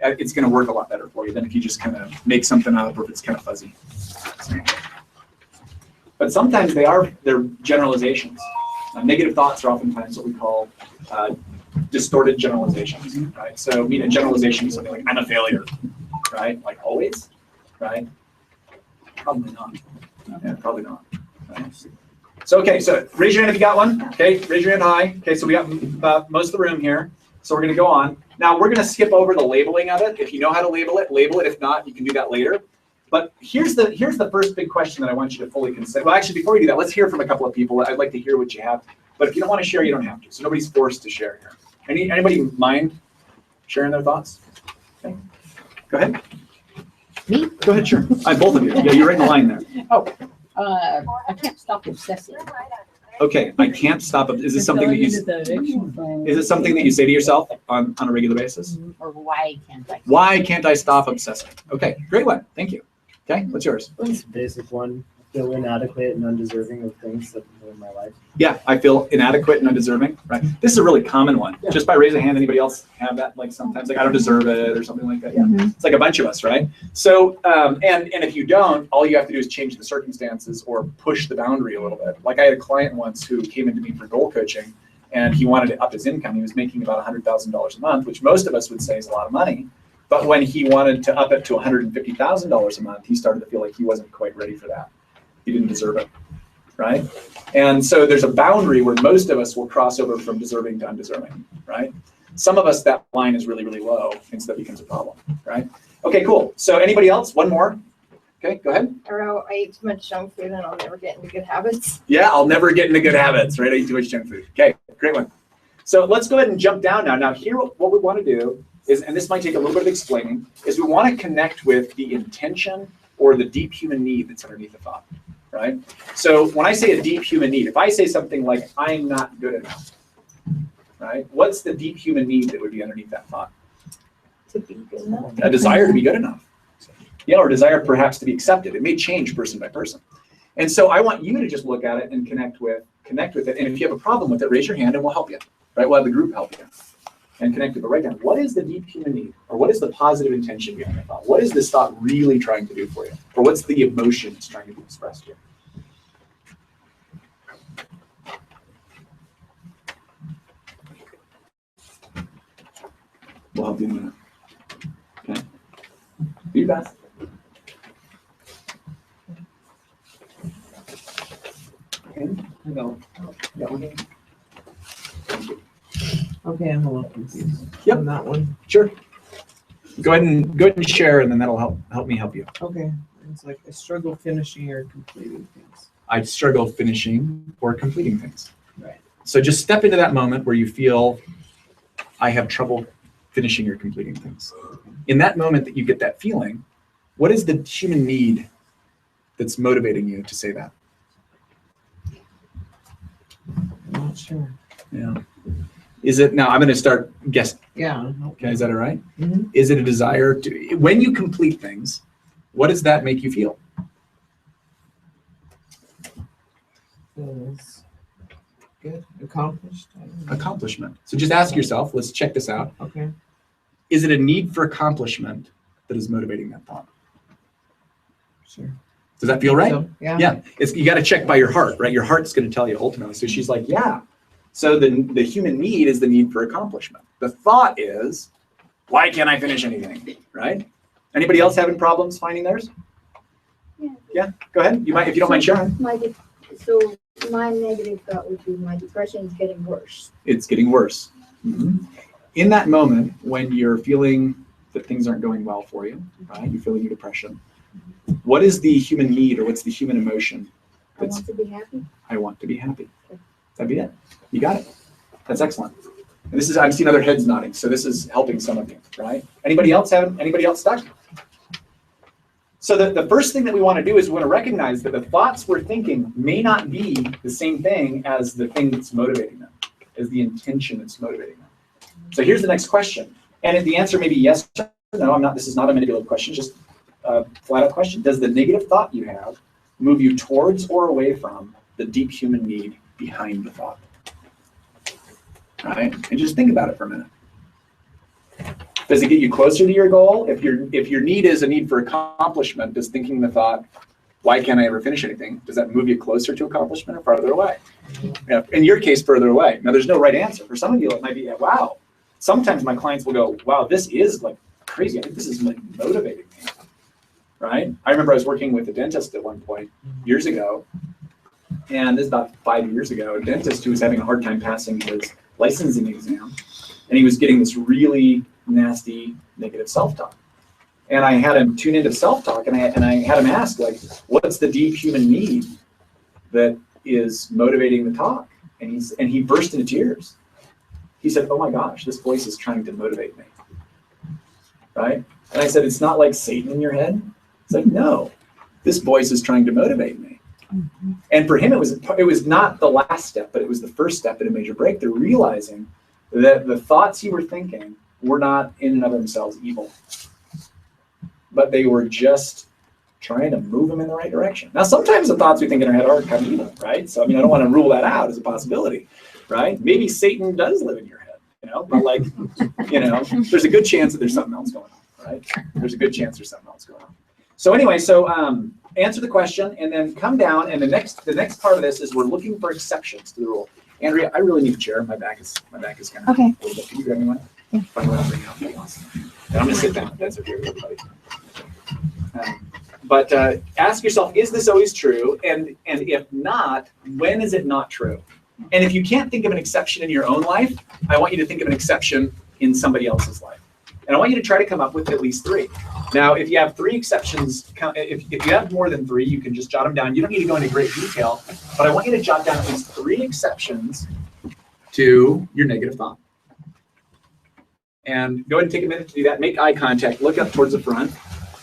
it's going to work a lot better for you than if you just kind of make something up or if it's kind of fuzzy. But sometimes they're generalizations. Negative thoughts are oftentimes what we call distorted generalizations, right? So, I mean, a generalization is something like, I'm a failure, right? Like always, right? Probably not. Yeah, probably not. Right? So, okay, so raise your hand if you got one. Okay, raise your hand high. Okay, so we got most of the room here. So we're going to go on. Now we're going to skip over the labeling of it. If you know how to label it, label it. If not, you can do that later. But here's the first big question that I want you to fully consider. Well, actually, before we do that, let's hear from a couple of people. I'd like to hear what you have. But if you don't want to share, you don't have to. So nobody's forced to share here. Anybody mind sharing their thoughts? Okay. Go ahead. Me? Go ahead, sure. Both of you. Yeah, you're right in the line there. I can't stop obsessing. Okay, I can't stop. Is this something that you? Is it something that you say to yourself on a regular basis? Or why can't I? Why can't I stop obsessing? Okay, great one. Thank you. Okay, what's yours? It's a basic one. I feel inadequate and undeserving of things that are in my life. Yeah, I feel inadequate and undeserving. Right. This is a really common one. Yeah. Just by raising a hand, anybody else have that? Like sometimes, like I don't deserve it or something like that. Yeah, it's like a bunch of us, right? So, and if you don't, all you have to do is change the circumstances or push the boundary a little bit. Like I had a client once who came into me for goal coaching, and he wanted to up his income. He was making about $100,000 a month, which most of us would say is a lot of money. But when he wanted to up it to $150,000 a month, he started to feel like he wasn't quite ready for that. He didn't deserve it, right? And so there's a boundary where most of us will cross over from deserving to undeserving, right? Some of us, that line is really, really low, and so that becomes a problem, right? Okay, cool. So anybody else? One more. Okay, go ahead. Or I eat too much junk food and I'll never get into good habits. Yeah, I'll never get into good habits, right? I eat too much junk food. Okay, great one. So let's go ahead and jump down now. Now here, what we want to do is, and this might take a little bit of explaining, is we want to connect with the intention or the deep human need that's underneath the thought, right? So when I say a deep human need, if I say something like, I'm not good enough, right? What's the deep human need that would be underneath that thought? To be good enough. A desire to be good enough. Yeah, or desire perhaps to be accepted. It may change person by person. And so I want you to just look at it and connect with it. And if you have a problem with it, raise your hand and we'll help you, right? We'll have the group help you and connect with it. But write down, what is the deep human need? Or what is the positive intention behind the thought? What is this thought really trying to do for you? Or what's the emotion it's trying to be expressed here? We'll help you in a minute. Okay. Do your best. Okay. Okay, I'm a little confused Yep. on that one. Sure. Go ahead and share, and then that'll help me help you. Okay, it's like I struggle finishing or completing things. I struggle finishing or completing things. Right. So just step into that moment where you feel I have trouble finishing or completing things. In that moment that you get that feeling, what is the human need that's motivating you to say that? I'm not sure. Yeah. Is it, now I'm going to start guessing. Yeah. Okay, is that all right? Mhm. Is it a desire to, when you complete things, what does that make you feel? Feels good, accomplished. I don't know. Accomplishment. So just ask yourself, let's check this out. Okay. Is it a need for accomplishment that is motivating that thought? Sure. Does that feel right? So, yeah. Yeah, you got to check by your heart, right? Your heart's going to tell you ultimately. So she's like, yeah. So the human need is the need for accomplishment. The thought is, why can't I finish anything, right? Anybody else having problems finding theirs? Yeah, go ahead. You might, if you don't mind sharing. So my negative thought would be my depression is getting worse. It's getting worse. Mm-hmm. In that moment, when you're feeling that things aren't going well for you, right? You're feeling your depression. What is the human need, or what's the human emotion? I want to be happy. I want to be happy. That'd be it. You got it. That's excellent. And this is, I've seen other heads nodding, so this is helping some of you, right? Anybody else stuck? So the first thing that we want to do is we want to recognize that the thoughts we're thinking may not be the same thing as the thing that's motivating them, as the intention that's motivating them. So here's the next question. And the answer may be yes or no. This is not a manipulative question, just a flat out question. Does the negative thought you have move you towards or away from the deep human need behind the thought? Right? And just think about it for a minute. Does it get you closer to your goal? If your need is a need for accomplishment, does thinking the thought, why can't I ever finish anything? Does that move you closer to accomplishment or farther away? Yeah, in your case, further away. Now, there's no right answer. For some of you, it might be, wow. Sometimes my clients will go, wow, this is like crazy. I think this is like motivating me. Right? I remember I was working with a dentist at one point years ago, and this is about 5 years ago, a dentist who was having a hard time passing his licensing exam, and he was getting this really nasty negative self-talk. And I had him tune into self-talk, and I had him ask, like, what's the deep human need that is motivating the talk? And he burst into tears. He said, oh my gosh, this voice is trying to motivate me, right? And I said, it's not like Satan in your head. It's like, no, this voice is trying to motivate me. Mm-hmm. And for him, it was not the last step, but it was the first step in a major breakthrough, realizing that the thoughts you were thinking were not in and of themselves evil, but they were just trying to move them in the right direction. Now, sometimes the thoughts we think in our head are kind of evil, right? So, I mean, I don't want to rule that out as a possibility, right? Maybe Satan does live in your head, but like, there's a good chance that there's something else going on, right? There's a good chance there's something else going on. So anyway, answer the question and then come down, and the next part of this is we're looking for exceptions to the rule. Andrea, I really need a chair. My back is kind of Okay. a little bit. Can you grab me one? Yeah. Find one, I'll bring it up. That'd be awesome. And I'm gonna sit down. That's okay with everybody. But ask yourself, is this always true? And if not, when is it not true? And if you can't think of an exception in your own life, I want you to think of an exception in somebody else's life. And I want you to try to come up with at least 3. Now, if you have 3 exceptions, if you have more than 3, you can just jot them down. You don't need to go into great detail, but I want you to jot down at least 3 exceptions to your negative thought. And go ahead and take a minute to do that. Make eye contact. Look up towards the front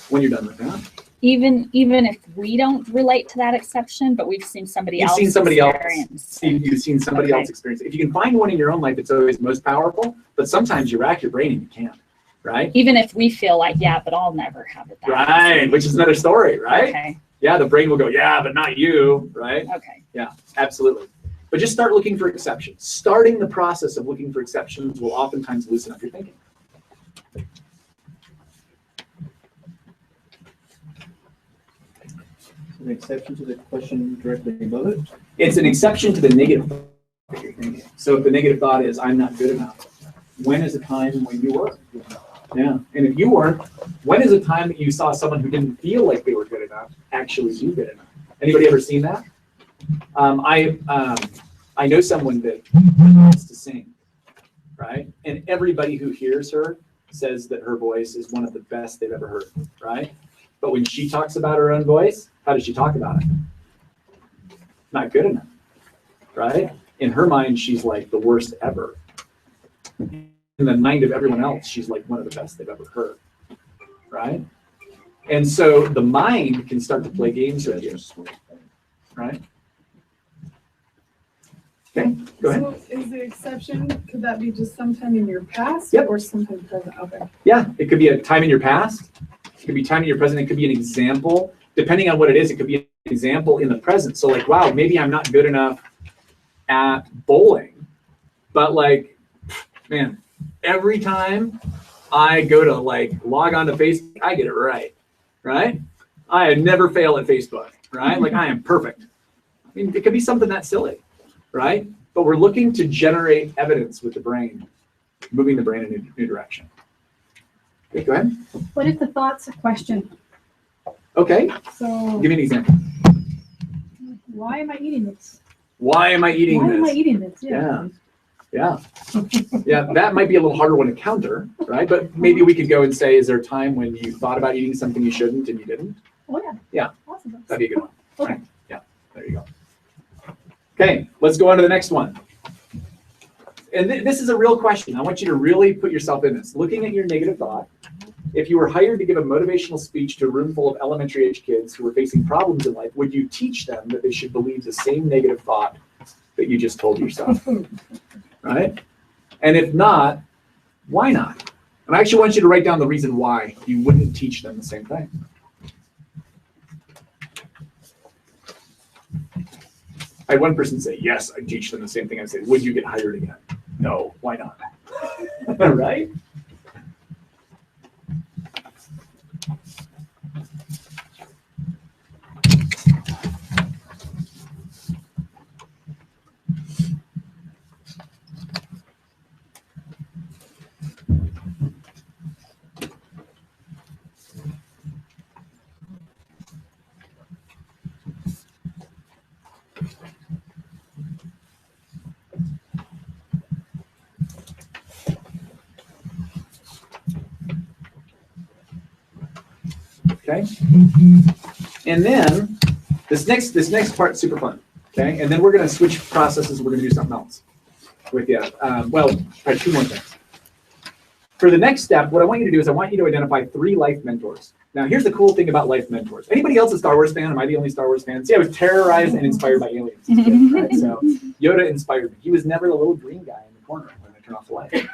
when you're done with that. Even if we don't relate to that exception, but we've seen somebody else experience. You've seen somebody else experience it. If you can find one in your own life, it's always most powerful. But sometimes you rack your brain and you can't. Right? Even if we feel like, yeah, but I'll never have it. Right, which is another story, right? Okay. Yeah, the brain will go, yeah, but not you, right? Okay. Yeah, absolutely. But just start looking for exceptions. Starting the process of looking for exceptions will oftentimes loosen up your thinking. An exception to the question directly above it? It's an exception to the negative thought that you're thinking. So if the negative thought is, I'm not good enough, when is a time when you were? Yeah, and if you weren't, when is a time that you saw someone who didn't feel like they were good enough actually do good enough? Anybody ever seen that? I know someone that wants to sing, right? And everybody who hears her says that her voice is one of the best they've ever heard, right? But when she talks about her own voice, how does she talk about it? Not good enough, right? In her mind, she's like the worst ever. In the mind of everyone else, she's like one of the best they've ever heard, right? And so the mind can start to play games with you, right? Okay, go ahead. So is the exception, could that be just sometime in your past? Yep. Or sometime present? Okay. Yeah, it could be a time in your past. It could be time in your present. It could be an example. Depending on what it is, it could be an example in the present. So like, wow, maybe I'm not good enough at bowling, but like, man, every time I go to like log on to Facebook, I get it right? I never fail at Facebook, right? Like I am perfect. I mean, it could be something that silly, right? But we're looking to generate evidence with the brain, moving the brain in a new direction. Okay, go ahead. What if the thought's a question? Okay, So give me an example. Why am I eating this? Why am I eating Why this? am I eating this? Yeah. Yeah, that might be a little harder one to counter, right? But maybe we could go and say, is there a time when you thought about eating something you shouldn't and you didn't? Oh yeah. Yeah. Awesome. That'd be a good one. Okay. Right? Yeah, there you go. Okay, let's go on to the next one. And this is a real question. I want you to really put yourself in this. Looking at your negative thought, if you were hired to give a motivational speech to a room full of elementary age kids who were facing problems in life, would you teach them that they should believe the same negative thought that you just told yourself? Right? And if not, why not? And I actually want you to write down the reason why you wouldn't teach them the same thing. I had one person say, yes, I teach them the same thing. I said, would you get hired again? No, why not? Right? Okay? And then this next part's super fun. Okay? And then we're going to switch processes. We're going to do something else with you. Well, probably 2 more things. For the next step, what I want you to do is I want you to identify 3 life mentors. Now, here's the cool thing about life mentors. Anybody else a Star Wars fan? Am I the only Star Wars fan? See, I was terrorized and inspired by aliens as a kid, right? So Yoda inspired me. He was never the little green guy in the corner when I turn off the light.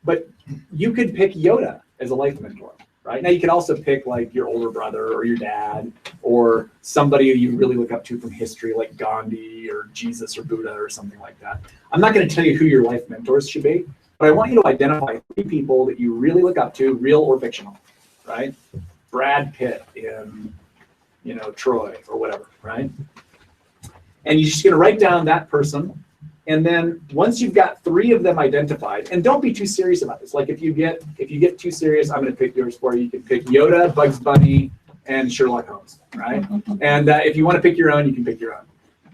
But you could pick Yoda as a life mentor, right? Now, you could also pick like your older brother or your dad or somebody you really look up to from history, like Gandhi or Jesus or Buddha or something like that. I'm not going to tell you who your life mentors should be, but I want you to identify 3 people that you really look up to, real or fictional, right? Brad Pitt in, Troy or whatever, right? And you're just going to write down that person. And then once you've got 3 of them identified, and don't be too serious about this. Like if you get too serious, I'm going to pick yours for you. You can pick Yoda, Bugs Bunny, and Sherlock Holmes, right? And if you want to pick your own, you can pick your own.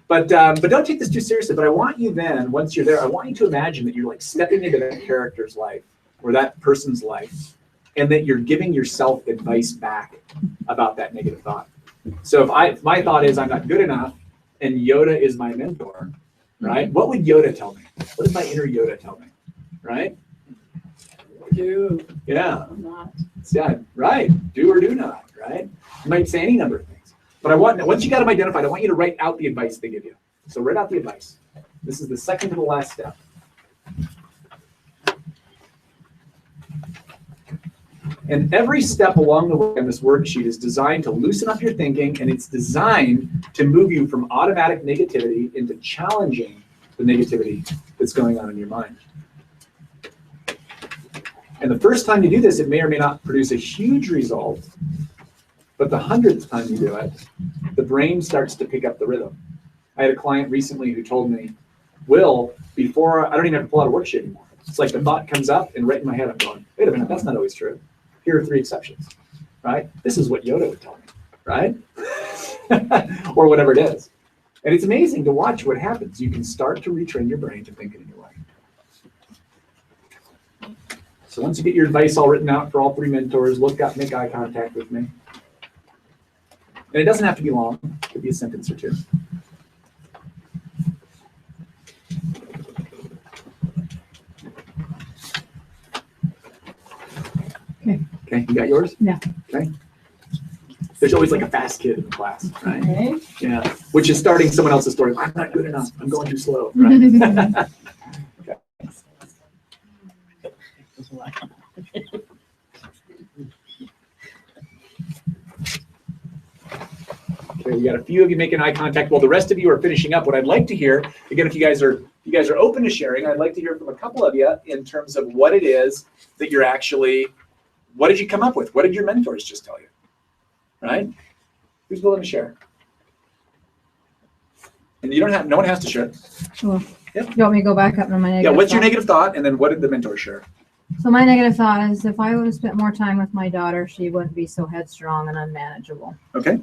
But don't take this too seriously. But I want you then, once you're there, I want you to imagine that you're like stepping into that character's life or that person's life, and that you're giving yourself advice back about that negative thought. So if my thought is I'm not good enough, and Yoda is my mentor, right? What would Yoda tell me? What does my inner Yoda tell me? Right? Do. Yeah. Not. Yeah. Right. Do or do not. Right. You might say any number of things. But once you got them identified, I want you to write out the advice they give you. So write out the advice. This is the second to the last step. And every step along the way on this worksheet is designed to loosen up your thinking, and it's designed to move you from automatic negativity into challenging the negativity that's going on in your mind. And the first time you do this, it may or may not produce a huge result, but the 100th time you do it, the brain starts to pick up the rhythm. I had a client recently who told me, Will, before I don't even have to pull out a worksheet anymore. It's like the thought comes up, and right in my head I'm going, wait a minute, that's not always true. Here are 3 exceptions, right? This is what Yoda would tell me, right? Or whatever it is. And it's amazing to watch what happens. You can start to retrain your brain to think in a new way. So once you get your advice all written out for all 3 mentors, make eye contact with me. And it doesn't have to be long. It could be a sentence or 2. Okay, you got yours? Yeah. Okay. There's always like a fast kid in the class, right? Okay. Yeah, which is starting someone else's story. I'm not good enough. I'm going too slow. Right? Okay, we got a few of you making eye contact while the rest of you are finishing up. What I'd like to hear, again, if you guys are open to sharing, I'd like to hear from a couple of you in terms of what it is that you're actually, what did you come up with? What did your mentors just tell you? Right? Who's willing to share? And you don't have, no one has to share. Sure. Yep. You want me to go back up to my negative Yeah, what's your thought? negative thought? And then what did the mentor share? So my negative thought is if I would have spent more time with my daughter, she wouldn't be so headstrong and unmanageable. Okay.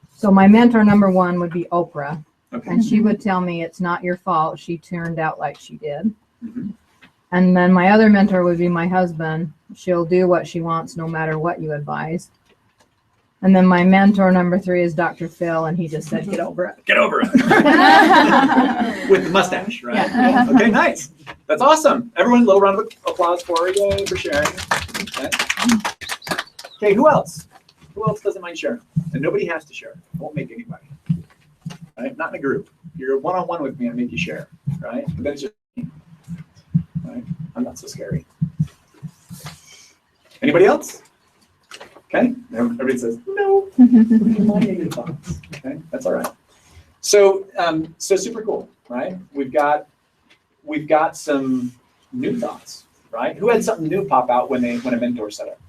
So my mentor number 1 would be Oprah. Okay. And she would tell me it's not your fault. She turned out like she did. Mm-hmm. And then my other mentor would be my husband. She'll do what she wants no matter what you advise. And then my mentor number 3 is Dr. Phil, and he just said, get over it. Get over it. With the mustache, right? Yeah. Okay, nice. That's awesome. Everyone, a little round of applause for you for sharing. Okay, who else? Who else doesn't mind sharing? And nobody has to share. I won't make anybody. Right? Not in a group. You're one-on-one with me, I make you share. Right? But then it's just me. Right? I'm not so scary. Anybody else? Okay, everybody says, no. My negative thoughts. Okay, that's all right. So super cool, right? We've got some new thoughts, right? Who had something new pop out when a mentor said it?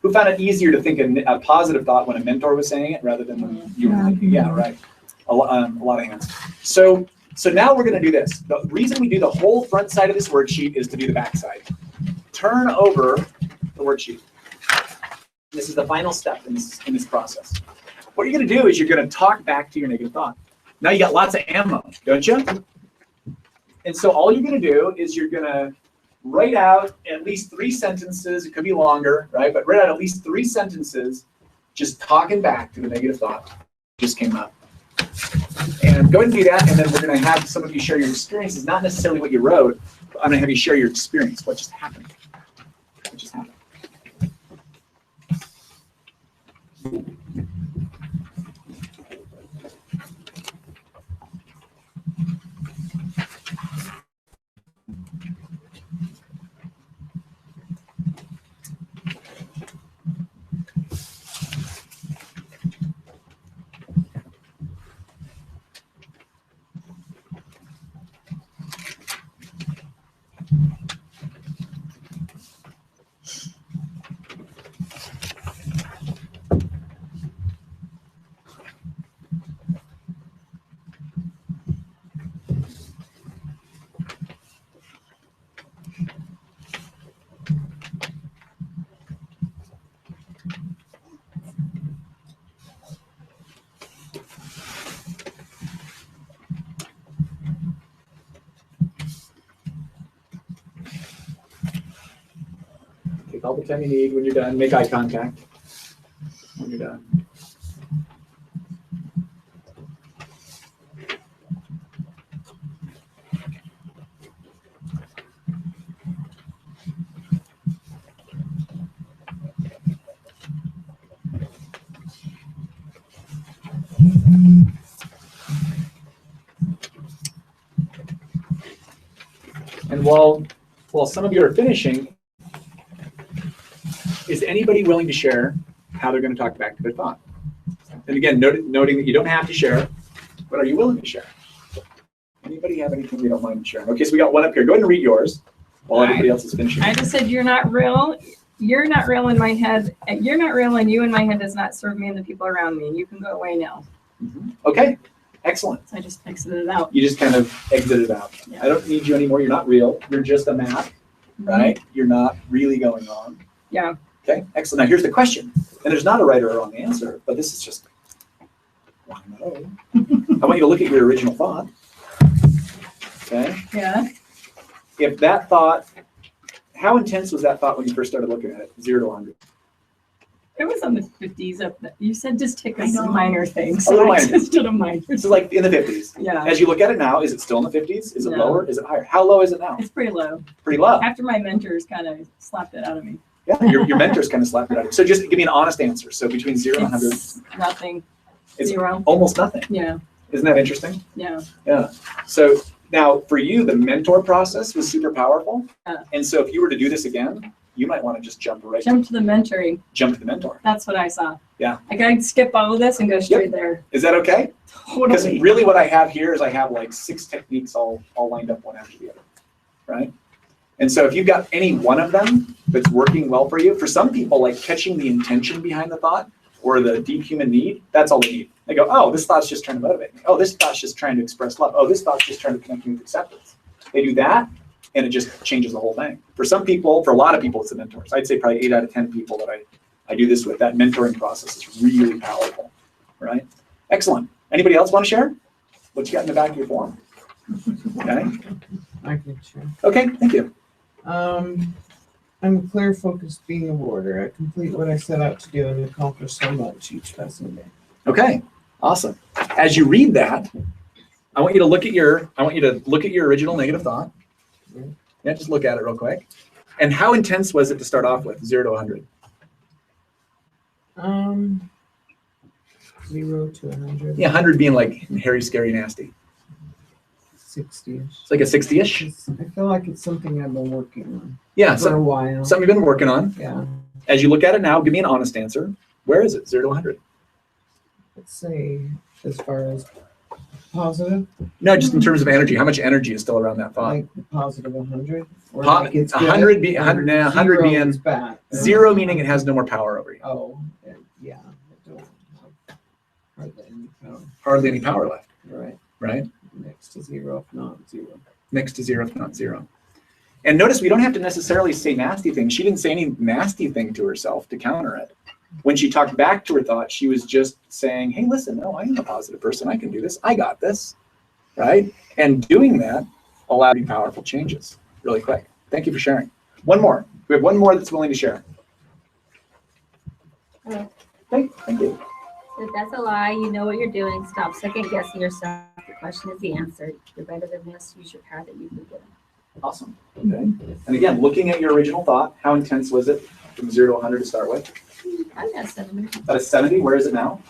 Who found it easier to think a positive thought when a mentor was saying it rather than when you were thinking? Yeah, right. A lot of hands. So now we're going to do this. The reason we do the whole front side of this worksheet is to do the back side. Turn over the worksheet. This is the final step in this process. What you're going to do is you're going to talk back to your negative thought. Now you got lots of ammo, don't you? And so all you're going to do is you're going to write out at least 3 sentences. It could be longer, right? But write out at least 3 sentences just talking back to the negative thought just came up. And go ahead and do that, and then we're going to have some of you share your experiences, not necessarily what you wrote, but I'm going to have you share your experience, what just happened. What just happened. Take all the time you need. When you're done, make eye contact when you're done. And while some of you are finishing, is anybody willing to share how they're going to talk back to their thought? And again, noting that you don't have to share, but are you willing to share? Anybody have anything you don't mind sharing? Okay, so we got one up here. Go ahead and read yours while everybody else is finishing. I just said, you're not real. You're not real in my head. You're not real, and you in my head does not serve me and the people around me. You can go away now. Okay, excellent. So I just exited it out. You just kind of exited out. Yeah. I don't need you anymore. You're not real. You're just a map, right? You're not really going on. Yeah. Okay, excellent. Now here's the question. And there's not a right or a wrong answer, but this is just, I want you to look at your original thought. Okay? Yeah. If that thought, how intense was that thought when you first started looking at it? 0 to 100. It was on the 50s. You said just take I a know. minor thing. A So little I minor. just did a minor. This is like in the 50s. Yeah. As you look at it now, is it still in the 50s? Is it No. lower? Is it higher? How low is it now? It's pretty low. Pretty low. After my mentors kind of slapped it out of me. Yeah, your mentors kind of slapped it out of you. So just give me an honest answer. So between 0 and 100, It's nothing. it's 0. almost nothing. Yeah. Isn't that interesting? Yeah. Yeah. So now for you, the mentor process was super powerful. Yeah. And so if you were to do this again, you might want to just jump Jump to the mentoring. jump to the mentor. That's what I saw. Yeah. Like I'd skip all of this and go straight there. Is that okay? Because Totally. really what I have here is I have like 6 techniques all lined up one after the other, right? And so if you've got any one of them that's working well for you, for some people, like catching the intention behind the thought or the deep human need, that's all they need. They go, oh, this thought's just trying to motivate me. Oh, this thought's just trying to express love. Oh, this thought's just trying to connect me with acceptance. They do that, and it just changes the whole thing. For some people, for a lot of people, it's the mentors. I'd say probably 8 out of 10 people that I do this with. That mentoring process is really powerful, right? Excellent. Anybody else want to share? What you got in the back of your form? Okay. I can share. Okay, thank you. I'm a clear, focused being of order. I complete what I set out to do and accomplish so much each passing day. Okay, awesome. As you read that, I want you to look at your original negative thought. Yeah, just look at it real quick. And how intense was it to start off with, 0 to 100? 0 to 100. Yeah, 100 being like hairy, scary, nasty. 60-ish. It's like a 60-ish. I feel like it's something I've been working on Yeah, for a while. something you've been working on. Yeah. As you look at it now, give me an honest answer. Where is it, 0 to 100? Let's say as far as positive, No, just in terms of energy. How much energy is still around that thought? like positive 100. Or Po- like it's 100 good, 100 being is bad. 0 meaning it has no more power over you. Oh, yeah. I don't have hardly any power. Hardly any power left, Right. right? Next to 0, if not 0. Next to 0, if not 0. And notice we don't have to necessarily say nasty things. She didn't say any nasty thing to herself to counter it. When she talked back to her thought, she was just saying, hey, listen, no, I am a positive person. I can do this. I got this, right? And doing that allowed you powerful changes really quick. Thank you for sharing. One more. We have one more that's willing to share. Hello. Hey, thank you. If that's a lie, you know what you're doing. Stop second guessing yourself. The question is the answer. You're better than this. Use your power that you've been given. Awesome. Okay. And again, looking at your original thought, how intense was it from 0 to 100 to start with? I got 7. About a 70. Where is it now?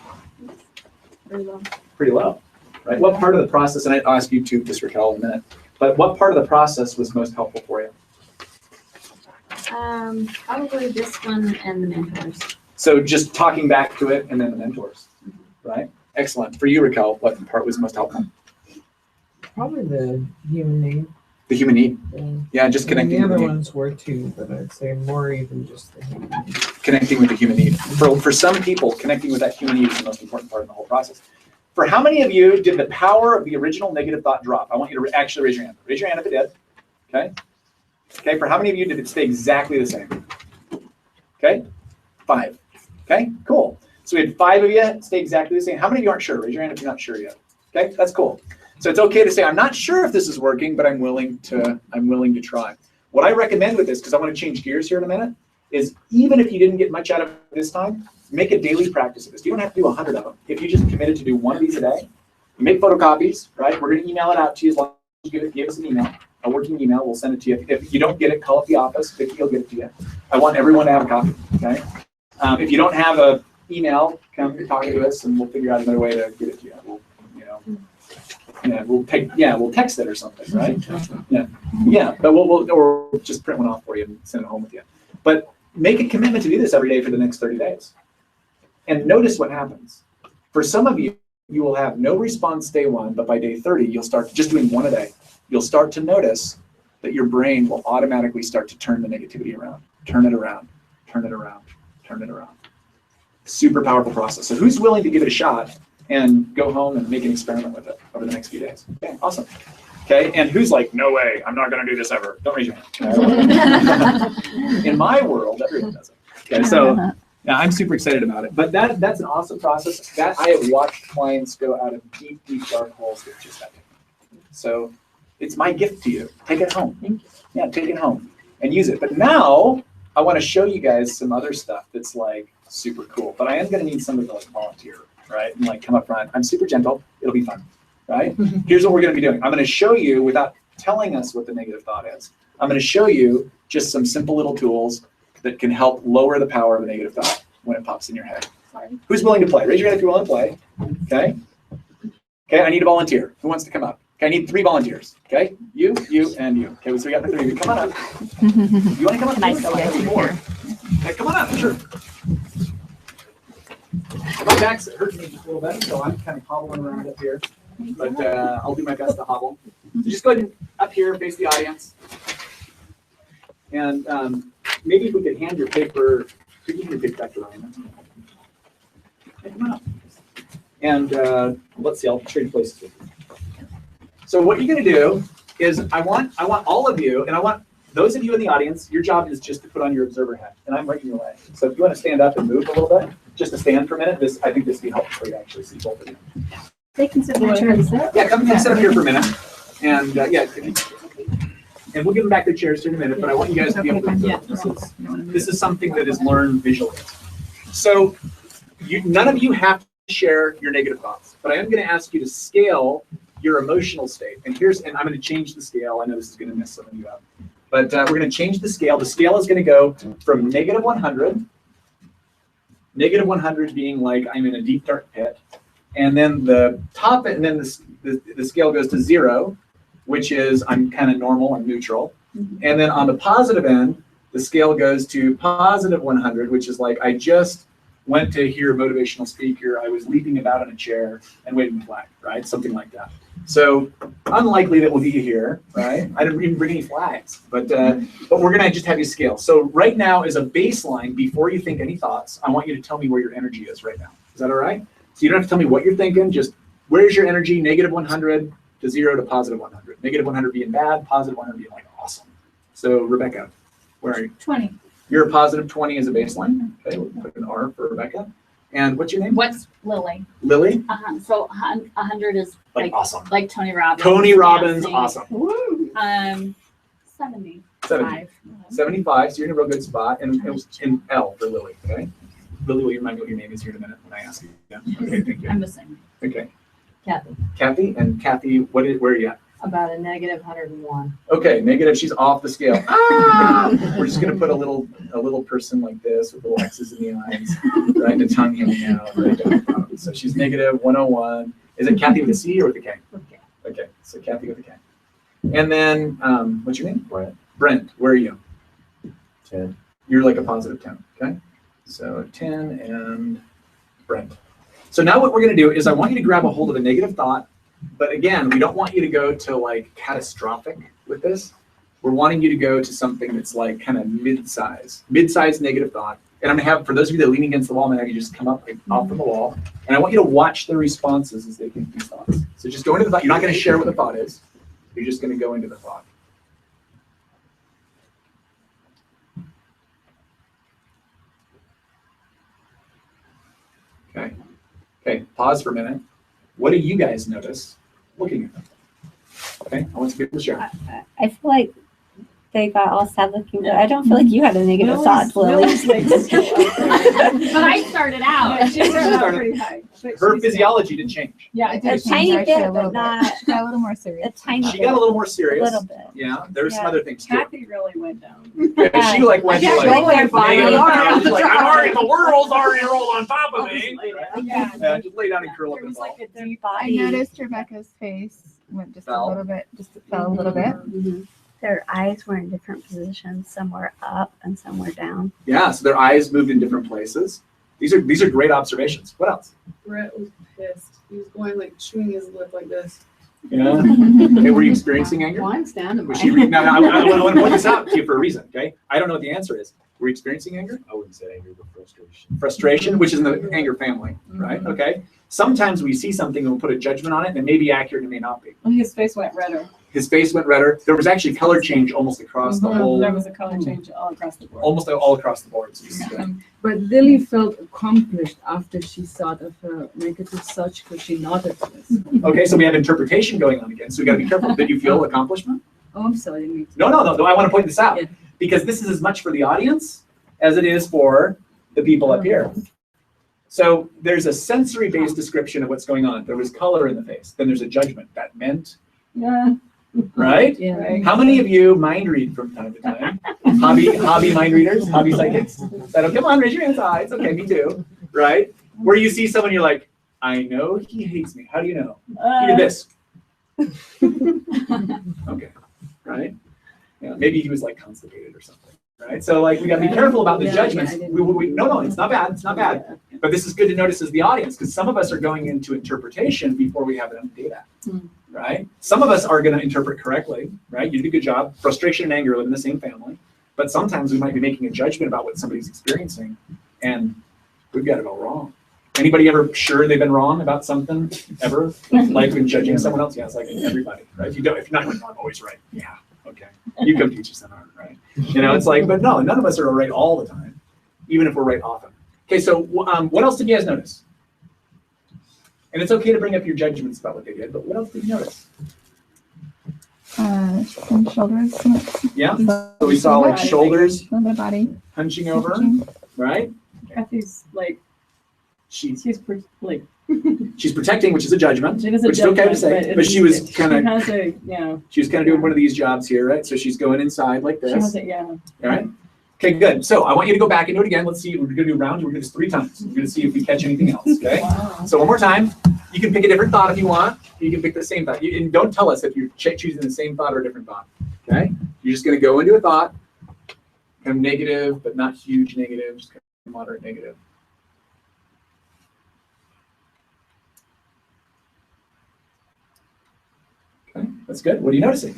Very low. Pretty low, right? What part of the process, and I'll ask you to just recall in a minute, but what part of the process was most helpful for you? Probably this one and the mentors. So just talking back to it and then the mentors, right? Excellent. For you, Raquel, what part was most helpful? Probably the human need. The human need. Yeah. Yeah, just connecting The with other the need. ones were too, but I'd say more even just the human need. Connecting with the human need. For some people, connecting with that human need is the most important part of the whole process. For how many of you did the power of the original negative thought drop? I want you to actually raise your hand. Raise your hand if it did. Okay. Okay. For how many of you did it stay exactly the same? Okay. 5. Okay. Cool. So we had 5 of you stay exactly the same. How many of you aren't sure? Raise your hand if you're not sure yet. Okay. That's cool. So it's okay to say, I'm not sure if this is working, but I'm willing to try. What I recommend with this, because I want to change gears here in a minute, is even if you didn't get much out of it this time, make a daily practice of this. You don't have to do 100 of them. If you just committed to do 1 of these a day, you make photocopies, right? We're going to email it out to you as long as you give us an email, a working email. We'll send it to you. If you don't get it, call up the office. Vicki will get it to you. I want everyone to have a copy, okay? If you don't have an email, come talk to us, and we'll figure out another way to get it to you. We'll text it or something, right? Yeah, but or just print one off for you and send it home with you. But make a commitment to do this every day for the next 30 days. And notice what happens. For some of you, you will have no response day 1, but by day 30, you'll start just doing 1 a day. You'll start to notice that your brain will automatically start to turn the negativity around, turn it around, turn it around, turn it around. Super powerful process. So who's willing to give it a shot and go home and make an experiment with it over the next few days? Okay, awesome. Okay, and who's like, no way, I'm not going to do this ever? Don't raise your hand. In my world, everyone does it. Okay, so yeah, I'm super excited about it. But that's an awesome process. That I have watched clients go out of deep, deep dark holes with just that technique. So it's my gift to you. Take it home. Thank you. Yeah, take it home and use it. But now I want to show you guys some other stuff that's like super cool. But I am going to need somebody to like volunteer, right? And like come up front. I'm super gentle. It'll be fun, right? Here's what we're going to be doing. I'm going to show you without telling us what the negative thought is. I'm going to show you just some simple little tools that can help lower the power of the negative thought when it pops in your head. Sorry. Who's willing to play? Raise your hand if you're willing to play. Okay. Okay, I need a volunteer. Who wants to come up? Okay, I need 3 volunteers. Okay, you, and you. Okay, so we got the 3 of you. Come on up. You want to come up? Nice. Okay, come on up. Sure. My back's hurting me just a little bit, so I'm kind of hobbling around up here. But I'll do my best to hobble. So just go ahead and up here, face the audience. And maybe if we could hand your paper, could you hand your paper back to Ryan? Okay, come on up. And let's see, I'll trade you places with you. So what you're going to do is I want all of you, and I want those of you in the audience, your job is just to put on your observer hat, and I'm right in your way. So if you want to stand up and move a little bit, just to stand for a minute, I think this would be helpful for you to actually see both of you. They can sit there and sit. Yeah, come sit up here for a minute. And and we'll give them back their chairs in a minute, but I want you guys to be able to observe. This is something that is learned visually. So none of you have to share your negative thoughts, but I am going to ask you to scale your emotional state. And I'm going to change the scale. I know this is going to mess some of you up, but we're going to change the scale. The scale is going to go from -100, -100 being like I'm in a deep dark pit, and then the top, and then the scale goes to 0, which is I'm kind of normal, I'm neutral. And then on the positive end, the scale goes to +100, which is like I just went to hear a motivational speaker, I was leaping about in a chair and waving a flag, right? Something like that. So unlikely that we'll be here, right? I didn't even bring any flags, but we're gonna just have you scale. So right now as a baseline, before you think any thoughts, I want you to tell me where your energy is right now. Is that all right? So you don't have to tell me what you're thinking, just where's your energy, -100 to 0 to +100. -100 being bad, +100 being like awesome. So Rebecca, where are you? 20. You're a +20 as a baseline. Okay, we'll put an R for Rebecca. And what's your name? What's Lily? Lily? So 100 is like awesome. Like Tony Robbins. Tony Robbins, dancing. awesome. Woo. 70. 75. 75, so you're in a real good spot. And it was in L for Lily, okay? Lily, will you remind me what your name is here in a minute when I ask you? Yeah. Okay, thank you. I'm the same. Okay. Kathy, Kathy, and Kathy, where are you at? about a negative 101. Okay, negative, she's off the scale. Ah! We're just gonna put a little person like this with little X's in the eyes, right? The tongue hanging out, right down the bottom. So she's negative 101. Is it Kathy with a C or with a K? Okay. Okay, so Kathy with a K. And then, what's your name? Brent. Brent, where are you? 10. You're like a positive 10, okay? So 10 and Brent. So now what we're gonna do is I want you to grab a hold of a negative thought. But again, we don't want you to go to like catastrophic with this. We're wanting you to go to something that's like kind of mid-size negative thought. And I'm gonna have, for those of you that are leaning against the wall, I'm gonna have you just come up like off from the wall. And I want you to watch their responses as they think these thoughts. So just go into the thought. You're not gonna share what the thought is. You're just gonna go into the thought. Okay. Okay, pause for a minute. What do you guys notice looking at them? Okay, I want some people to share. I feel like they got all sad looking, but I don't feel like you had a negative thought, Lily. But I started out. She started out pretty high. Her physiology did change. Yeah, A tiny Actually, bit, a little but bit. not Got a little more a serious. tiny She bit. got a little more A serious. little bit. Yeah, there's some Yeah. other things too. Kathy really went down. Yeah, she like went to Yeah, like, like my body. she's like, I'm already, the world's already rolled on top of me. Yeah. Yeah, just lay down and curl up There in a was ball. like a deep I body. noticed Rebecca's face went just Fell. a little bit, just fell a little bit. Mhm. Their eyes were in different positions. Some were up and some were down. Yeah, so their eyes moved in different places. These are great observations. What else? Brett was pissed. He was going like chewing his lip like this. Yeah. Okay, were you experiencing anger? Well, I'm standing by. Was she now, I want to point this out to you for a reason, okay? I don't know what the answer is. Were you experiencing anger? I wouldn't say anger, but frustration. Frustration, which is in the anger family, right? Okay. Sometimes we see something and we'll put a judgment on it, and it may be accurate, and it may not be. His face went redder. His face went redder. There was actually color change almost across the whole, There was a color change all across the board. almost all across the board. So you see that. But Lily felt accomplished after she thought of her negative such because she nodded this. Okay, so we have interpretation going on again. So we got to be careful. Did you feel accomplishment? Oh, I'm sorry. Me too. No. I want to point this out Yeah. because this is as much for the audience as it is for the people up here. So there's a sensory-based description of what's going on. There was color in the face. Then there's a judgment. That meant, Yeah. right? Yeah. How many of you mind read from time to time? Hobby mind readers? Hobby psychics? Come on, raise your hands high. It's okay, me too. Right? Where you see someone, you're like, I know he hates me. How do you know? You did this. Okay. Right? Yeah, maybe he was like constipated or something. Right? So like we gotta be careful about the Yeah, judgments. yeah, I No, it's not bad. It's not bad. But this is good to notice as the audience, because some of us are going into interpretation before we have enough data. Right? Some of us are going to interpret correctly, right? You did a good job. Frustration and anger live in the same family. But sometimes we might be making a judgment about what somebody's experiencing, and we've got it all wrong. Anybody ever sure they've been wrong about something ever? Like when judging someone else? Yeah, it's like everybody, right? If you're not like, I'm always right. Yeah, okay. You come teach us that art, right? You know, it's like, but no, none of us are right all the time, even if we're right often. Okay, so what else did you guys notice? And it's okay to bring up your judgments about what they did, but what else did you notice? And shoulders. Yeah, so we saw like shoulders, A little bit of body. hunching over, right? Kathy's like, She's like, protecting, which is a judgment, it is a which is okay to judgment, say, but she was kind of, has a, yeah, she was kind of doing one of these jobs here, right? So she's going inside like she has this, it, yeah. all right? Okay, good. So I want you to go back and do it again. Let's see, we're gonna do rounds, we're gonna do this 3 times. We're gonna see if we catch anything else, okay? Wow. So one more time. You can pick a different thought if you want. You can pick the same thought. And don't tell us if you're choosing the same thought or a different thought, okay? You're just gonna go into a thought, kind of negative, but not huge negative, just kind of moderate negative. Okay, that's good. What are you noticing?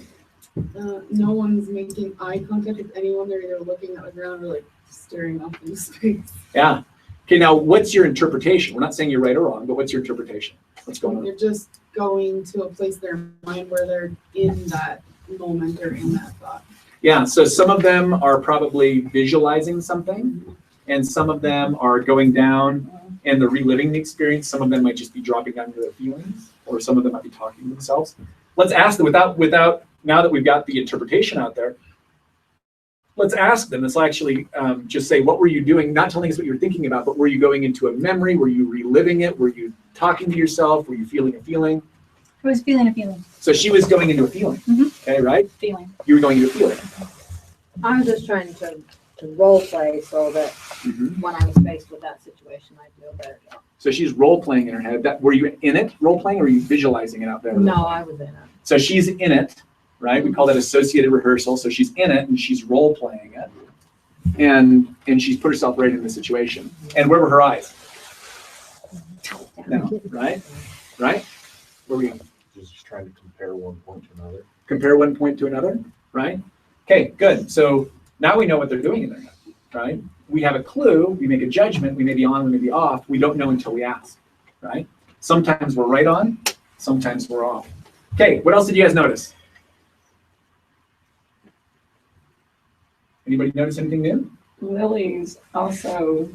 No one's making eye contact with anyone. They're either looking at the ground or like staring off into space. Yeah. Okay, now what's your interpretation? We're not saying you're right or wrong, but what's your interpretation? What's going on? They're just going to a place in their mind where they're in that moment or in that thought. Yeah, so some of them are probably visualizing something, and some of them are going down and they're reliving the experience. Some of them might just be dropping down to their feelings, or some of them might be talking to themselves. Let's ask them without now that we've got the interpretation out there, let's ask them. Let's actually just say, what were you doing? Not telling us what you were thinking about, but were you going into a memory? Were you reliving it? Were you talking to yourself? Were you feeling a feeling? I was feeling a feeling. So she was going into a feeling. Okay, right? Feeling. You were going into a feeling. I was just trying to role play so that when I was faced with that situation, I'd feel better. So she's role playing in her head. Were you in it, role playing, or were you visualizing it out there? No, I was in it. So she's in it, right? We call that associated rehearsal. So she's in it and she's role playing it, and she's put herself right in the situation. And where were her eyes? No, right? Right? Where were you? Just trying to compare one point to another. Compare one point to another, right? Okay, good. So now we know what they're doing in their head, right? We have a clue, we make a judgment, we may be on, we may be off. We don't know until we ask, right? Sometimes we're right on, sometimes we're off. Okay, what else did you guys notice? Anybody notice anything new? Lily's also.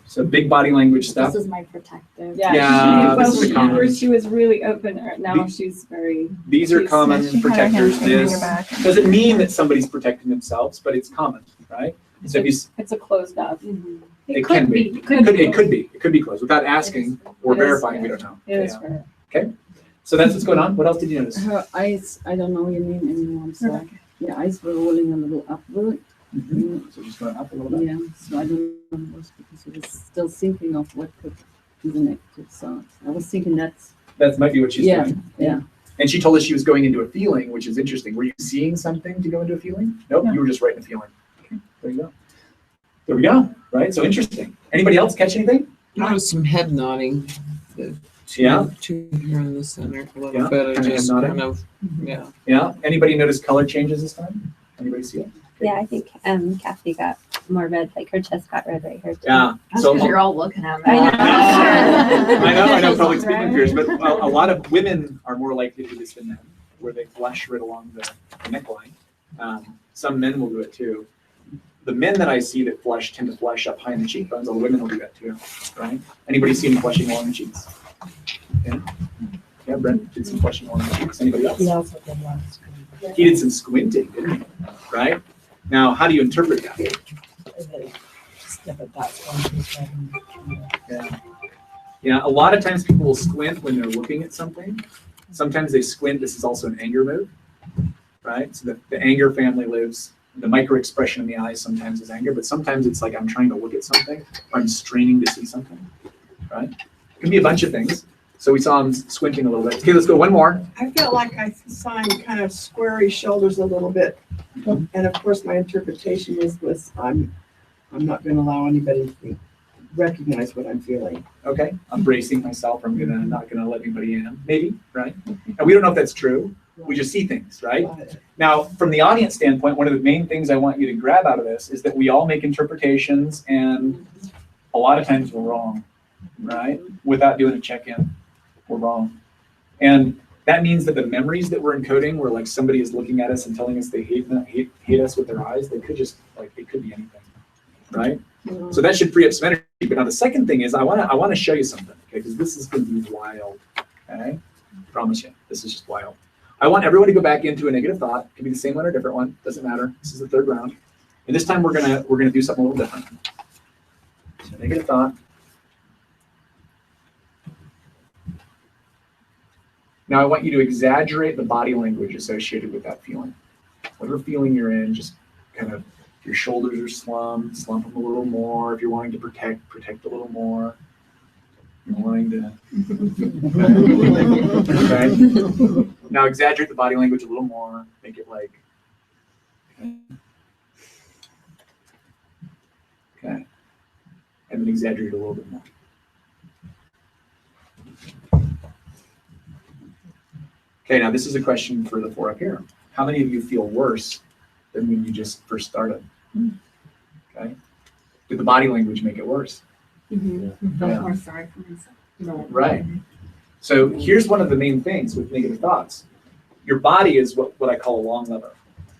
So big body language stuff. This is my protective. Yeah, this is common. First she was really open. Now she's very. These are common protectors. This doesn't mean that somebody's protecting themselves, but it's common, right? So if you, it's a closed up. it can be. It could be closed without asking or verifying. We don't know. It is fair. Okay. So that's what's going on. What else did you notice? Her eyes, I don't know your name anymore, I'm sorry. The eyes were rolling a little upward. So just going up a little bit. Yeah, so I don't know if it was because I was still thinking of what could be the negative side. I was thinking that might be what she's doing. Yeah. And she told us she was going into a feeling, which is interesting. Were you seeing something to go into a feeling? Nope, you were just writing a feeling. Okay, there you go. There we go, right? So interesting. Anybody else catch anything? Notice some head nodding. Yeah. Two here in the center a little bit. I just kind of, yeah. Yeah. Anybody notice color changes this time? Anybody see it? Yeah, I think Kathy got more red, like her chest got red right here. Yeah. That's So because you're all looking at me. I know, public speaking fears, but a lot of women are more likely to do this than men, where they flush right along the neckline. Some men will do it too. The men that I see that flush tend to flush up high in the cheekbones. All the women will do that too, right? Anybody see any flushing along the cheeks? Yeah, yeah. Brent did some flushing along the cheeks. Anybody else? He also did last. He did some squinting, didn't he? Right? Now, how do you interpret that? Yeah. Yeah, a lot of times people will squint when they're looking at something. Sometimes they squint. This is also an anger move, right? So the anger family lives, the micro expression in the eyes sometimes is anger, but sometimes it's like I'm trying to look at something or I'm straining to see something, right? It can be a bunch of things. So we saw him squinting a little bit. Okay, let's go one more. I felt like I saw him kind of square his shoulders a little bit. And of course, my interpretation was I'm not going to allow anybody to recognize what I'm feeling. Okay, I'm bracing myself. I'm not gonna let anybody in. Maybe, right? And we don't know if that's true. We just see things, right? Now, from the audience standpoint, one of the main things I want you to grab out of this is that we all make interpretations, and a lot of times we're wrong, right? Without doing a check-in, we're wrong. And that means that the memories that we're encoding, where like somebody is looking at us and telling us they hate us with their eyes, they could just it could be anything, right? So that should free up some energy. But now the second thing is I want to show you something, okay? Because this is going to be wild, okay? I promise you, this is just wild. I want everyone to go back into a negative thought. It can be the same one or a different one, doesn't matter. This is the third round, and this time we're gonna do something a little different. So negative thought. Now I want you to exaggerate the body language associated with that feeling. Whatever feeling you're in, just kind of. If your shoulders are slumped, slump them a little more. If you're wanting to protect a little more. You're wanting to. Okay. Now exaggerate the body language a little more. Make it like. Okay. And then exaggerate a little bit more. Okay, now this is a question for the four up here. How many of you feel worse than when you just first started? Okay. Did the body language make it worse? Felt more sorry for myself. Right. So here's one of the main things with negative thoughts. Your body is what I call a long lever,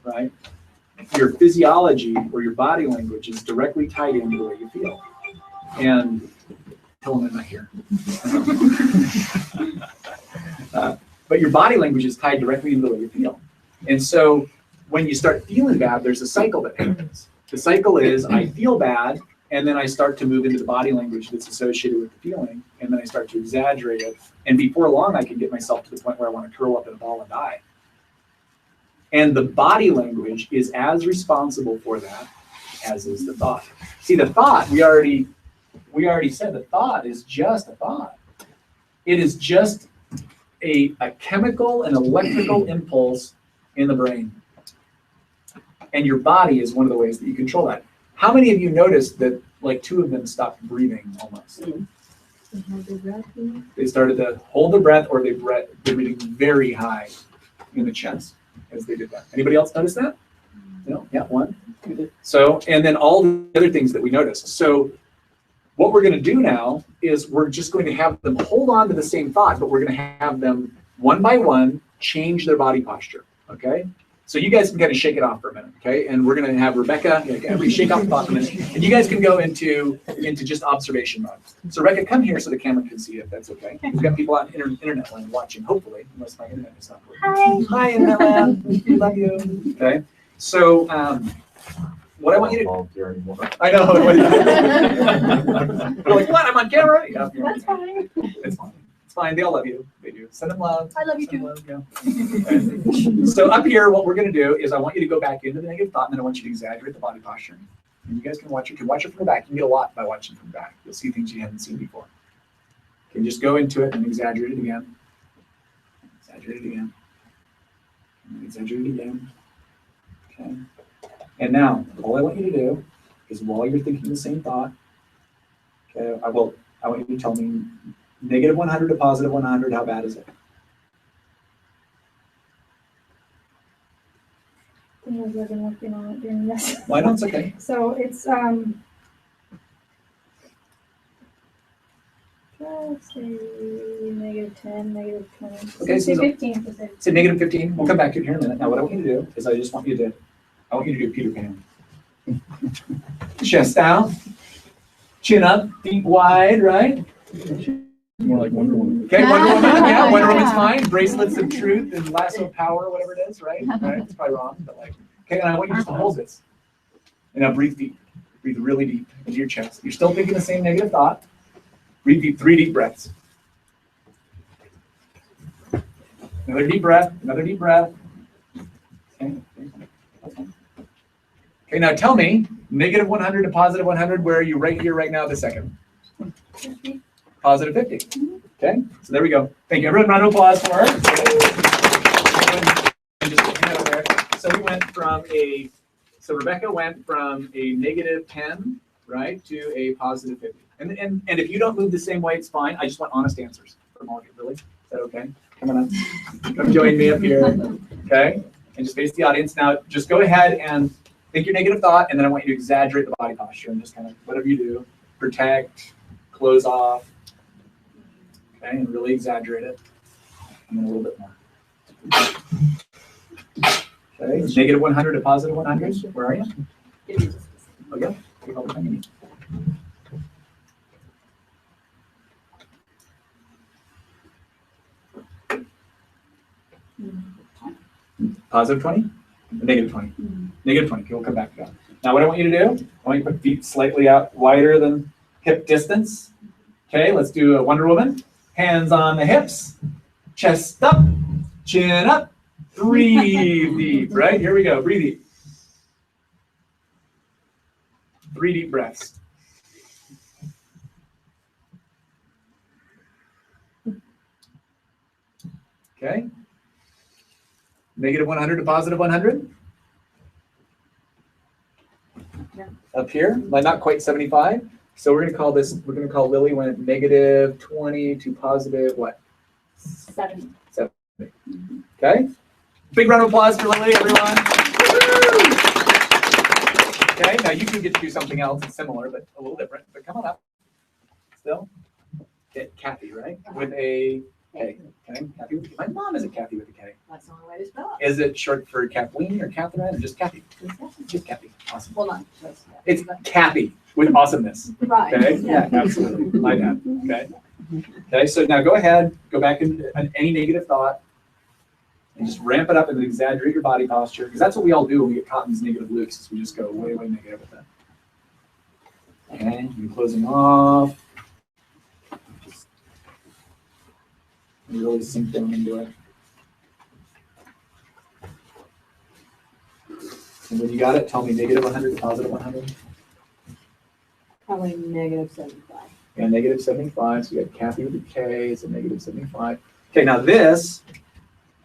right? Your physiology or your body language is directly tied into the way you feel. And tell them I'm not here. But your body language is tied directly into the way you feel. And so when you start feeling bad, there's a cycle that happens. The cycle is I feel bad, and then I start to move into the body language that's associated with the feeling, and then I start to exaggerate it. And before long, I can get myself to the point where I want to curl up in a ball and die. And the body language is as responsible for that as is the thought. See, the thought, we already said the thought is just a thought. It is just a chemical and electrical impulse in the brain. And your body is one of the ways that you control that. How many of you noticed that like two of them stopped breathing almost? They started to hold their breath, or they're breathing very high in the chest as they did that. Anybody else notice that? No? Yeah, one. So, and then all the other things that we noticed. So what we're going to do now is we're just going to have them hold on to the same thought, but we're going to have them one by one change their body posture, okay? So you guys can kind of shake it off for a minute, okay? And we're going to have Rebecca, everybody shake off the thought for a minute, and you guys can go into just observation mode. So Rebecca, come here so the camera can see it, if that's okay. We've got people on internet land watching, hopefully, unless my internet is not working. Hi, internet land. We love you. Okay. So what I want you to volunteer anymore. I know. You're like, what? I'm on camera? Yeah, That's fine. it's fine. It's fine. They all love you. They do. Send them love. I love you Send too. love, yeah. Okay. So up here, what we're going to do is I want you to go back into the negative thought, and then I want you to exaggerate the body posture. And you guys can watch it. You can watch it from the back. You can get a lot by watching from the back. You'll see things you haven't seen before. You can just go into it and exaggerate it again. Exaggerate it again. And exaggerate it again. Okay. And now, all I want you to do is while you're thinking the same thought, okay, I want you to tell me negative 100 to positive 100, how bad is it? I've been working on it during this. Why not? It's okay. So it's let's say -10, -20. Okay, so 15%. say negative 15. We'll come back to it here in a minute. Now, what I want you to do is I want you to do Peter Pan. Chest down, chin up, feet wide, right? More like Wonder Woman. Okay, Wonder Woman, yeah, Wonder Woman's fine. Bracelets of truth and lasso of power, whatever it is, right? Right? It's probably wrong, but like, okay, and I want you just to hold this. And now breathe deep. Breathe really deep into your chest. You're still thinking the same negative thought. Breathe deep, 3 deep breaths. Another deep breath, another deep breath. Okay. Okay, now tell me, negative 100 to positive 100, where are you right here, right now, this second? 50. Positive 50. Okay, so there we go. Thank you. Everyone, round of applause for her. So we went from so Rebecca went from a negative 10, right, to a positive 50. And if you don't move the same way, it's fine. I just want honest answers from all of you, really. Is that okay? Come on up. Come join me up here. Okay? And just face the audience. Now, just go ahead and think your negative thought, and then I want you to exaggerate the body posture and just kind of whatever you do, protect, close off, okay, and really exaggerate it, and then a little bit more. Okay, negative 100 to positive 100. Where are you? Oh yeah, take all the time you need. Positive 20? Negative 20. Negative 20. Okay, we'll come back to that. Now, what I want you to do, I want you to put feet slightly out wider than hip distance. Okay, let's do a Wonder Woman. Hands on the hips, chest up, chin up, breathe deep. Right, here we go. Breathe deep. 3 deep breaths. Okay. Negative 100 to positive 100. Yeah. Up here, like not quite 75. So we're going to call Lily went negative 20 to positive what? 70. 70. Okay. Big round of applause for Lily, everyone. Okay, now you can get to do something else that's similar, but a little different. But come on up. Still. Okay, Kathy, right? With a K. Okay, Kathy with a K. My mom is a Kathy with a K. That's the only way to spell it. Is it short for Kathleen or Catherine or just Kathy? Just Kathy. Awesome. Well, not just. It's Kathy with awesomeness. Right. Okay. Yeah, absolutely. My dad. Okay. Okay. So now go ahead, go back into any negative thought. And just ramp it up and exaggerate your body posture, because that's what we all do when we get caught in these negative loops, is we just go way, way negative with that. Okay, and closing off. Just really sink down into it. And when you got it, tell me negative 100 to positive 100. Probably -75. Yeah, negative 75. So you got Kathy with a K, it's a negative 75. Okay, now this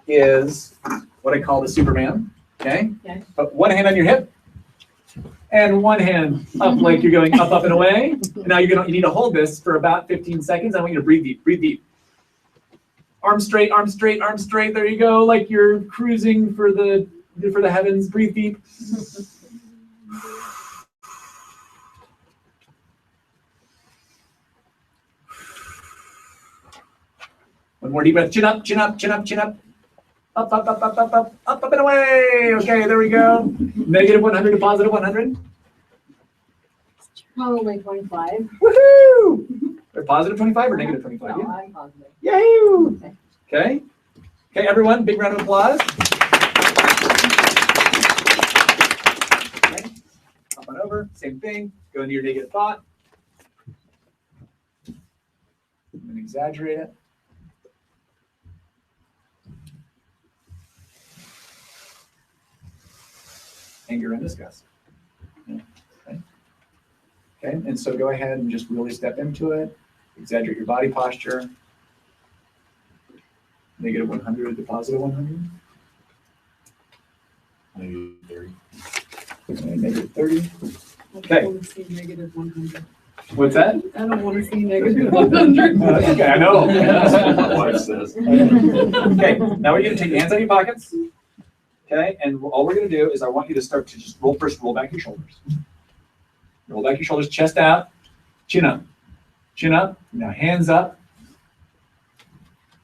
is what I call the Superman. Okay? Okay. Put one hand on your hip and one hand up like you're going up, up, and away. And now you need to hold this for about 15 seconds. I want you to breathe deep, breathe deep. Arm straight, arm straight, arm straight. There you go, like you're cruising for the heavens. Breathe deep. One more deep breath. Chin up, chin up, chin up, chin up. Up, up, up, up, up, up, up, up, and away. Okay, there we go. Negative 100 to positive 100. Probably 25. Woohoo! Or positive 25 or negative 25? No, Yeah. I'm positive. Yahoo! Okay. Okay, everyone, big round of applause. Okay. Up on over, same thing. Go into your negative thought. And exaggerate it. Anger and disgust. Okay. Okay, and so go ahead and just really step into it. Exaggerate your body posture. Negative 100 to positive 100. Negative 30. Okay, negative 30. Okay. I don't want to see negative 100. What's that? I don't want to see negative 100. Okay, I know. That's what my wife says. Okay, now we're going to take your hands out of your pockets. Okay, and all we're going to do is I want you to start to just roll back your shoulders. Roll back your shoulders, chest out, chin up. Chin up, now hands up.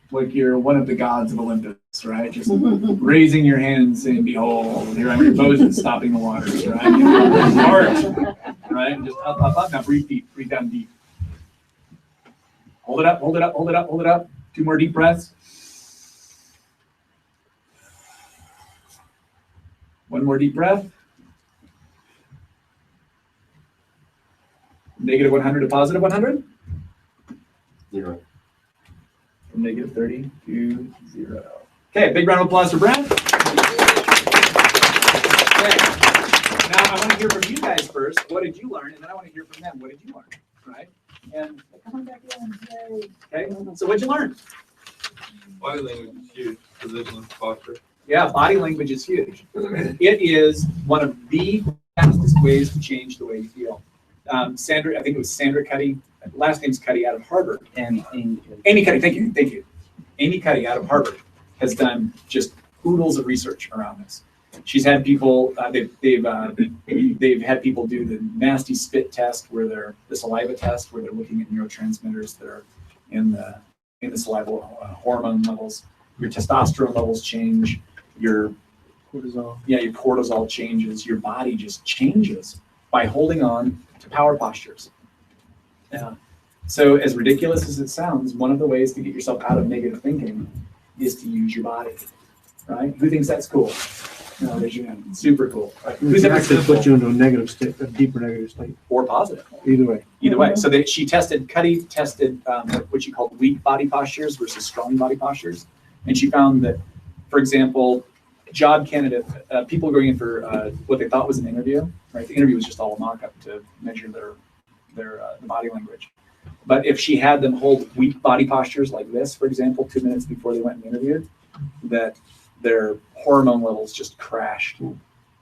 Like you're one of the gods of Olympus, right? Just raising your hands saying, behold, here I am, your Moses stopping the waters, right? Heart, right? Just up, up, up. Now breathe deep, breathe down deep. Hold it up, hold it up, hold it up, hold it up. 2 more deep breaths. 1 more deep breath. Negative 100 to positive 100. 0. From negative 30 to 0. Okay, big round of applause for Brad. Okay. Now I want to hear from you guys first. What did you learn? And then I want to hear from them. What did you learn? Right? And come on back in. Yay. Okay. So what'd you learn? Body language is huge. Position, posture. Yeah, body language is huge. It is one of the fastest ways to change the way you feel. Sandra, I think it was Sandra Cuddy, last name's Cuddy, out of Harvard. And Amy Cuddy, thank you. Amy Cuddy out of Harvard has done just oodles of research around this. She's had people, they've had people do the nasty spit test, where they're the saliva test, where they're looking at neurotransmitters that are in the saliva hormone levels. Your testosterone levels change. Your cortisol. Yeah, your cortisol changes. Your body just changes by holding on to power postures. Yeah. So as ridiculous as it sounds, one of the ways to get yourself out of negative thinking is to use your body. Right? Who thinks that's cool? No, raise your hand. Super cool. Right? Who's ever actually put you into a negative state, a deeper negative state, or positive? Either way. Either way. So Cuddy tested what she called weak body postures versus strong body postures, and she found that, for example, job candidate people going in for what they thought was an interview. Right? The interview was just all a mock-up to measure their body language. But if she had them hold weak body postures like this, for example, 2 minutes before they went and interviewed, that their hormone levels just crashed,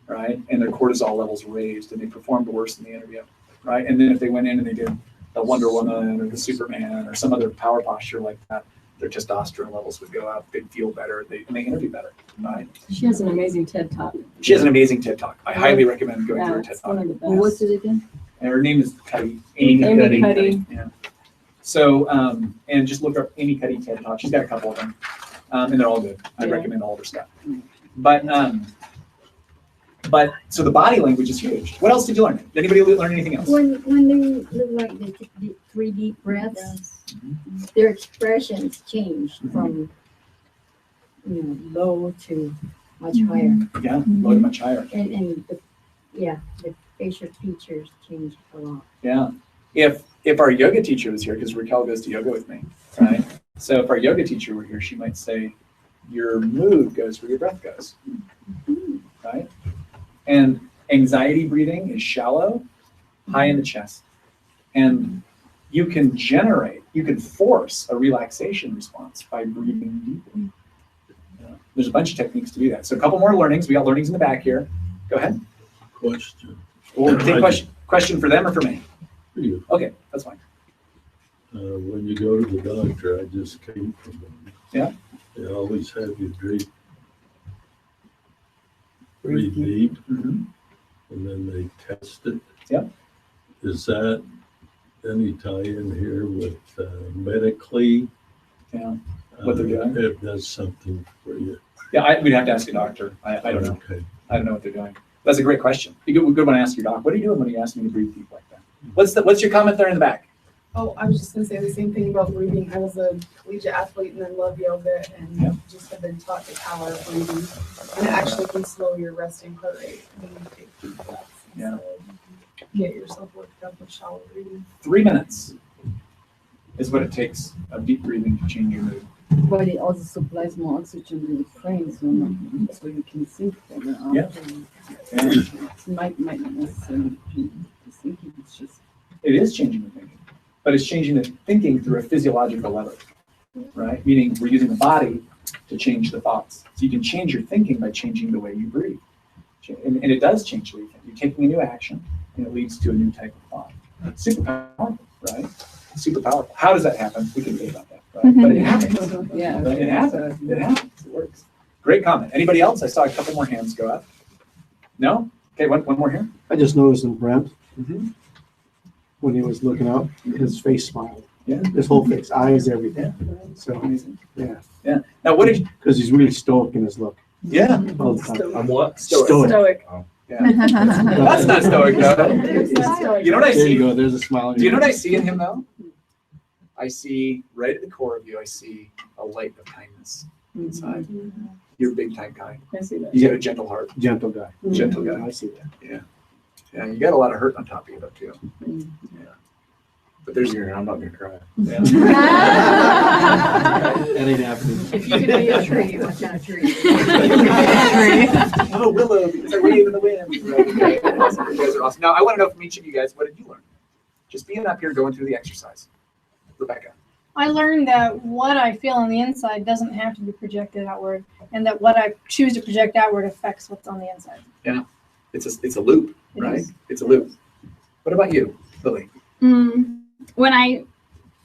right? And their cortisol levels raised, and they performed worse in the interview, right? And then if they went in and they did the Wonder Woman or the Superman or some other power posture like that, their testosterone levels would go up, they'd feel better, and they interview better, right? She has an amazing TED Talk. She has an amazing TED Talk. I highly recommend going to her TED Talk. What's it again? And her name is Cuddy. Amy Cuddy. Yeah. So, and just look up Amy Cuddy TED Talk. She's got a couple of them, and they're all good. I recommend all of her stuff. But so the body language is huge. What else did you learn? Did anybody learn anything else? When they do like the 3 deep breaths, their expressions change from low to much higher. Yeah, low to much higher. And the facial features change a lot. Yeah. If our yoga teacher was here, because Raquel goes to yoga with me, right? So if our yoga teacher were here, she might say, your mood goes where your breath goes, right? And anxiety breathing is shallow, high in the chest. And you can force a relaxation response by breathing deeply. There's a bunch of techniques to do that. So a couple more learnings. We got learnings in the back here. Go ahead. Question. Well, take question for them or for me? For you. Okay, that's fine. When you go to the doctor, I just came from them. Yeah. They always have you breathe deep, and then they test it. Yep. Is that any tie-in here with medically? Yeah. What they're doing? It does something for you. Yeah, we'd have to ask a doctor. I don't know. Okay. I don't know what they're doing. That's a great question. Good one to ask your doc. What are you doing when you ask me to breathe deep like that? What's your comment there in the back? Oh, I was just gonna say the same thing about breathing. I was a collegiate athlete and then love yoga and just have been taught the power of breathing. And it actually can slow your resting heart rate when you take deep breaths. Yeah. So get yourself worked up with shallow breathing. 3 minutes is what it takes of deep breathing to change your mood. But it also supplies more oxygen to the brain, so you can think better. Yeah. It might not necessarily be the thinking, it's just. It is changing the thinking, but it's changing the thinking through a physiological lever, right? Meaning we're using the body to change the thoughts. So you can change your thinking by changing the way you breathe. And it does change the way you think. You're taking a new action, and it leads to a new type of thought. It's super powerful, right? Super powerful. How does that happen? We can debate about that, right? But it happens. Yeah. Right? It happens. It happens. It works. Great comment. Anybody else? I saw a couple more hands go up. No? Okay, one more here. I just noticed in Brent, Mm-hmm. when he was looking up, his face smiled. Yeah. His whole face, eyes, everything. So, Amazing. yeah. Yeah. Now, what did you? Because he's really stoic in his look. Yeah. All the time. I'm what? Stoic. Oh. Yeah. That's not stoic, though. You know what I There see? you go. There's a smile. on Do you your know what I face. see in him, though? I see right at the core of you, I see a light of kindness inside. You're big time kind. I see that. You got a gentle heart. Gentle guy. Gentle guy. I see that. Yeah. Yeah, you got a lot of hurt on top of you, though, too. Yeah. But there's your, I'm not going to cry. Yeah. That ain't happening. If you could be a tree, what kind of tree? I'm a willow because I wave in the wind. Right. Awesome. You guys are awesome. Now, I want to know from each of you guys, what did you learn? Just being up here going through the exercise. Rebecca. I learned that what I feel on the inside doesn't have to be projected outward, and that what I choose to project outward affects what's on the inside. Yeah. It's a loop, right? It's a loop. What about you, Lily? When I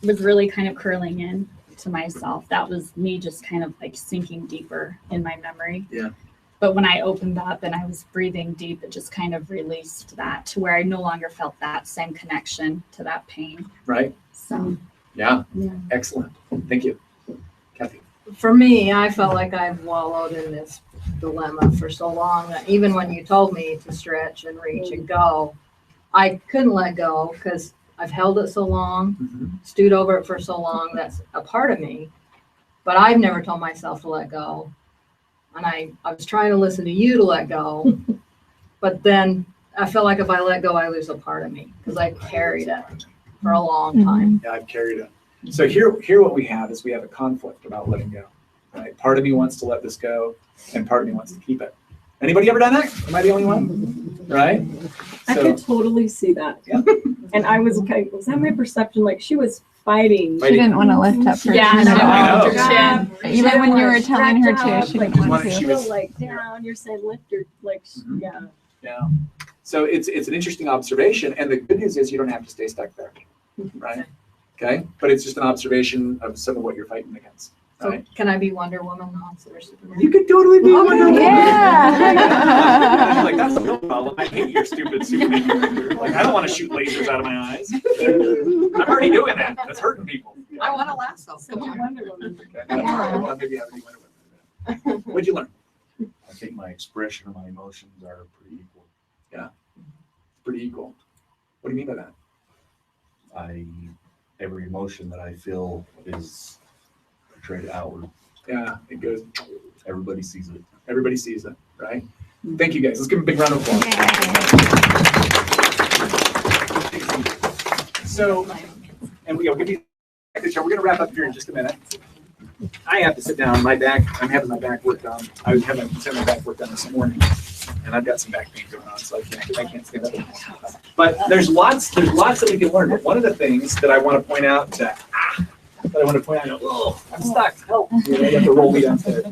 was really kind of curling in to myself, that was me just kind of like sinking deeper in my memory. Yeah. But when I opened up and I was breathing deep, it just kind of released that to where I no longer felt that same connection to that pain. Right? So Yeah. Yeah. Excellent. Thank you. Kathy. For me, I felt like I've wallowed in this dilemma for so long that even when you told me to stretch and reach and go, I couldn't let go because I've held it so long, stewed over it for so long. That's a part of me, but I've never told myself to let go. And I was trying to listen to you to let go, but then I felt like if I let go, I lose a part of me because I carried it for a long time. Yeah, I've carried it. So here what we have is we have a conflict about letting go. Right? Part of me wants to let this go, and part of me wants to keep it. Anybody ever done that? Am I the only one? Right? I could totally see that. Yeah. And I was okay. Was that my perception? Like she was fighting. She didn't want to lift up her Yeah, chin at I all. know. Even when you were telling her to, she didn't want She to. was- like down. You're saying lift your like yeah. Yeah. So it's an interesting observation, and the good news is you don't have to stay stuck there, right? Okay, but it's just an observation of some of what you're fighting against, So right? can I be Wonder Woman now instead of Superman? You could totally be Wonder Woman. Yeah. Like that's no problem. I hate your stupid Superman. Like I don't want to shoot lasers out of my eyes. I'm already doing that. That's hurting people. I want to lasso. Come on. Okay. Well, maybe I have to be Wonder Woman. What'd you learn? I think my expression of my emotions are pretty equal. Yeah, pretty equal. What do you mean by that? Every emotion that I feel is portrayed outward Yeah, it goes. Everybody sees it. Everybody sees it, right? Thank you guys. Let's give them a big round of applause. So, and we'll give you we're going to wrap up here in just a minute. I have to sit down. My back, I'm having my back worked on. I was having my back worked on this morning, and I've got some back pain going on, so I can't stand up anymore. But there's lots that we can learn. But one of the things that I want to point out oh, I'm stuck. Help! You have to roll me downstairs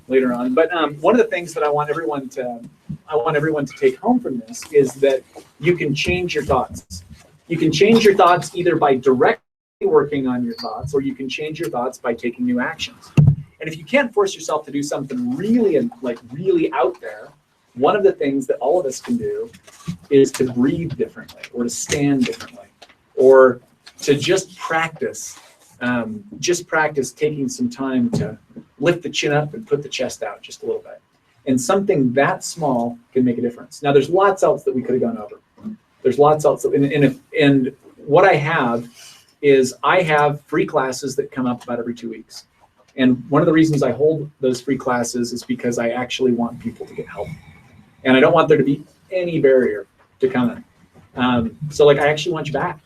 later on. But one of the things that I want everyone to take home from this is that you can change your thoughts. You can change your thoughts either by directly working on your thoughts, or you can change your thoughts by taking new actions. And if you can't force yourself to do something really out there, one of the things that all of us can do is to breathe differently, or to stand differently, or to just practice taking some time to lift the chin up and put the chest out just a little bit. And something that small can make a difference. Now, there's lots else that we could have gone over. There's lots else, and what I have is I have free classes that come up about every 2 weeks. And one of the reasons I hold those free classes is because I actually want people to get help. And I don't want there to be any barrier to coming. So like, I actually want you back.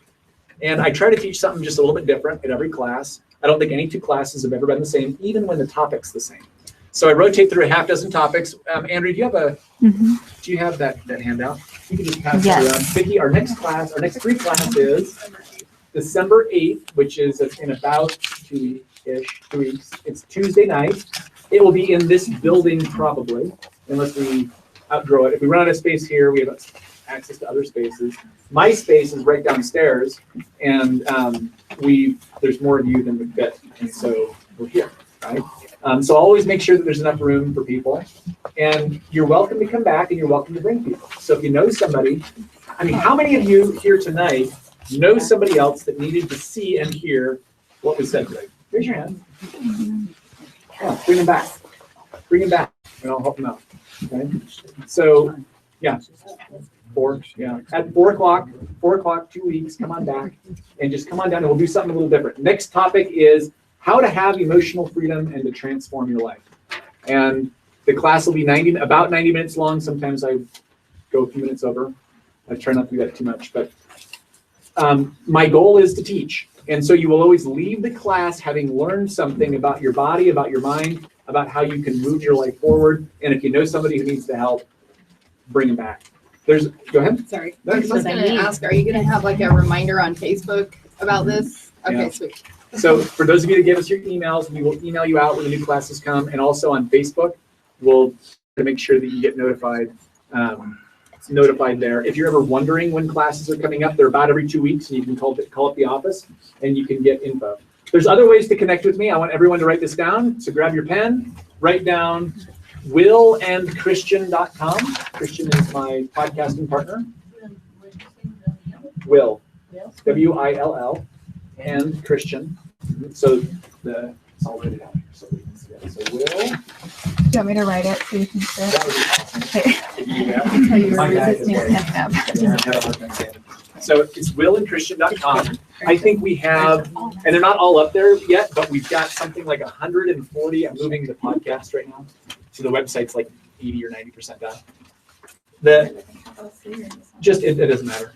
And I try to teach something just a little bit different at every class. I don't think any two classes have ever been the same, even when the topic's the same. So I rotate through a half dozen topics. Andrew, do you have do you have that handout? You can just pass it around. Vicki, our next free class is December 8th, which is in about 2 weeks. It's Tuesday night. It will be in this building probably, unless we outgrow it. If we run out of space here, we have access to other spaces. My space is right downstairs, and there's more of you than we fit, and so we're here, right? So always make sure that there's enough room for people, and you're welcome to come back, and you're welcome to bring people. So if you know somebody, I mean, how many of you here tonight know somebody else that needed to see and hear what was said today? Raise your hand. Yeah, bring them back. Bring them back, and I'll help them out. Okay. So, yeah. At 4 o'clock, 2 weeks, come on back and just come on down and we'll do something a little different. Next topic is how to have emotional freedom and to transform your life. And the class will be about 90 minutes long. Sometimes I go a few minutes over. I try not to do that too much, but my goal is to teach. And so you will always leave the class having learned something about your body, about your mind, about how you can move your life forward. And if you know somebody who needs the help, bring them back. Go ahead. Sorry. I was going to ask, are you going to have like a reminder on Facebook about this? Okay, yeah. Sweet. So for those of you that give us your emails, we will email you out when the new classes come. And also on Facebook, we'll make sure that you get notified there. If you're ever wondering when classes are coming up, they're about every 2 weeks, and you can call up the office and you can get info. There's other ways to connect with me. I want everyone to write this down. So grab your pen, write down willandchristian.com. Christian is my podcasting partner. Will, W-I-L-L, and Christian. So it's all written down here so we can see that. So Will. Do you want me to write it so you can see it? That would be awesome. Okay. Until you were resisting So it's willandchristian.com. I think we have, and they're not all up there yet, but we've got something like 140. I'm moving the podcast right now. So the website's like 80 or 90% done. It doesn't matter.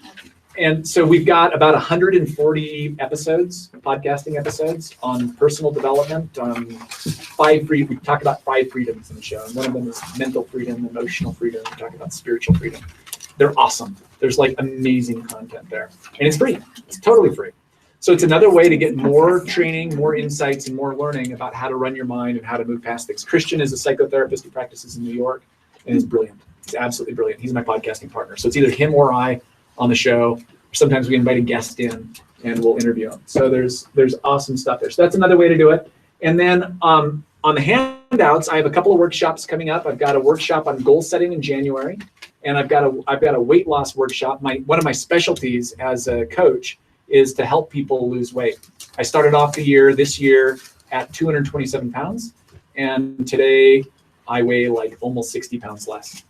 And so we've got about 140 episodes, podcasting episodes on personal development, we talk about 5 freedoms in the show. And one of them is mental freedom, emotional freedom. We talk about spiritual freedom. They're awesome. There's like amazing content there. And it's free. It's totally free. So it's another way to get more training, more insights, and more learning about how to run your mind and how to move past things. Christian is a psychotherapist who practices in New York and is brilliant. He's absolutely brilliant. He's my podcasting partner. So it's either him or I on the show. Sometimes we invite a guest in and we'll interview him. So there's awesome stuff there. So that's another way to do it. And then on the handouts, I have a couple of workshops coming up. I've got a workshop on goal setting in January, and I've got a weight loss workshop. One of my specialties as a coach is to help people lose weight. I started off this year at 227 pounds, and today I weigh like almost 60 pounds less,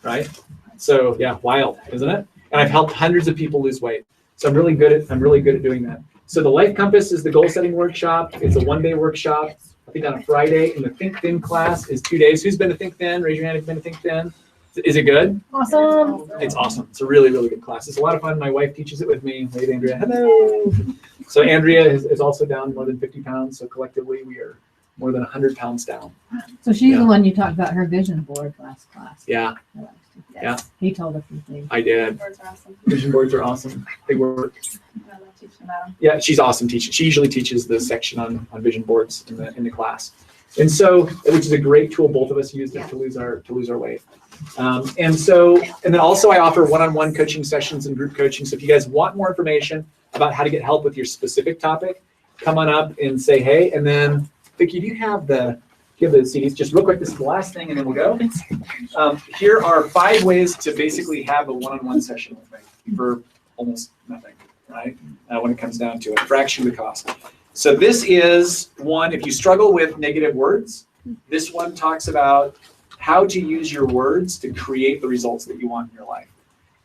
right? So yeah, wild, isn't it? And I've helped hundreds of people lose weight. So I'm really good at doing that. So the Life Compass is the goal setting workshop. It's a 1-day workshop. I think think on a Friday, and the Think Thin class is 2 days. Who's been to Think Thin? Raise your hand if you've been to Think Thin. Is it good? Awesome. It's awesome. It's a really, really good class. It's a lot of fun. My wife teaches it with me. Wait, Andrea. Hello. So Andrea is also down more than 50 pounds. So collectively, we are more than 100 pounds down. So she's Yeah. the one you talked about her vision board last class. Yeah. Yes. Yeah. He told a few things. I did. Boards are awesome. Vision boards are awesome. They work. I love teaching about them. Yeah, she's awesome teaching. She usually teaches the section on vision boards in the class. And so, which is a great tool. Both of us used it to lose our weight. And then also I offer one-on-one coaching sessions and group coaching. So if you guys want more information about how to get help with your specific topic, come on up and say hey. And then Vicki, do you have the CDs? Just real quick, this is the last thing, and then we'll go. Here are 5 ways to basically have a one-on-one session with me for almost nothing, right? When it comes down to it, fraction of the cost. So this is one, if you struggle with negative words, this one talks about how to use your words to create the results that you want in your life.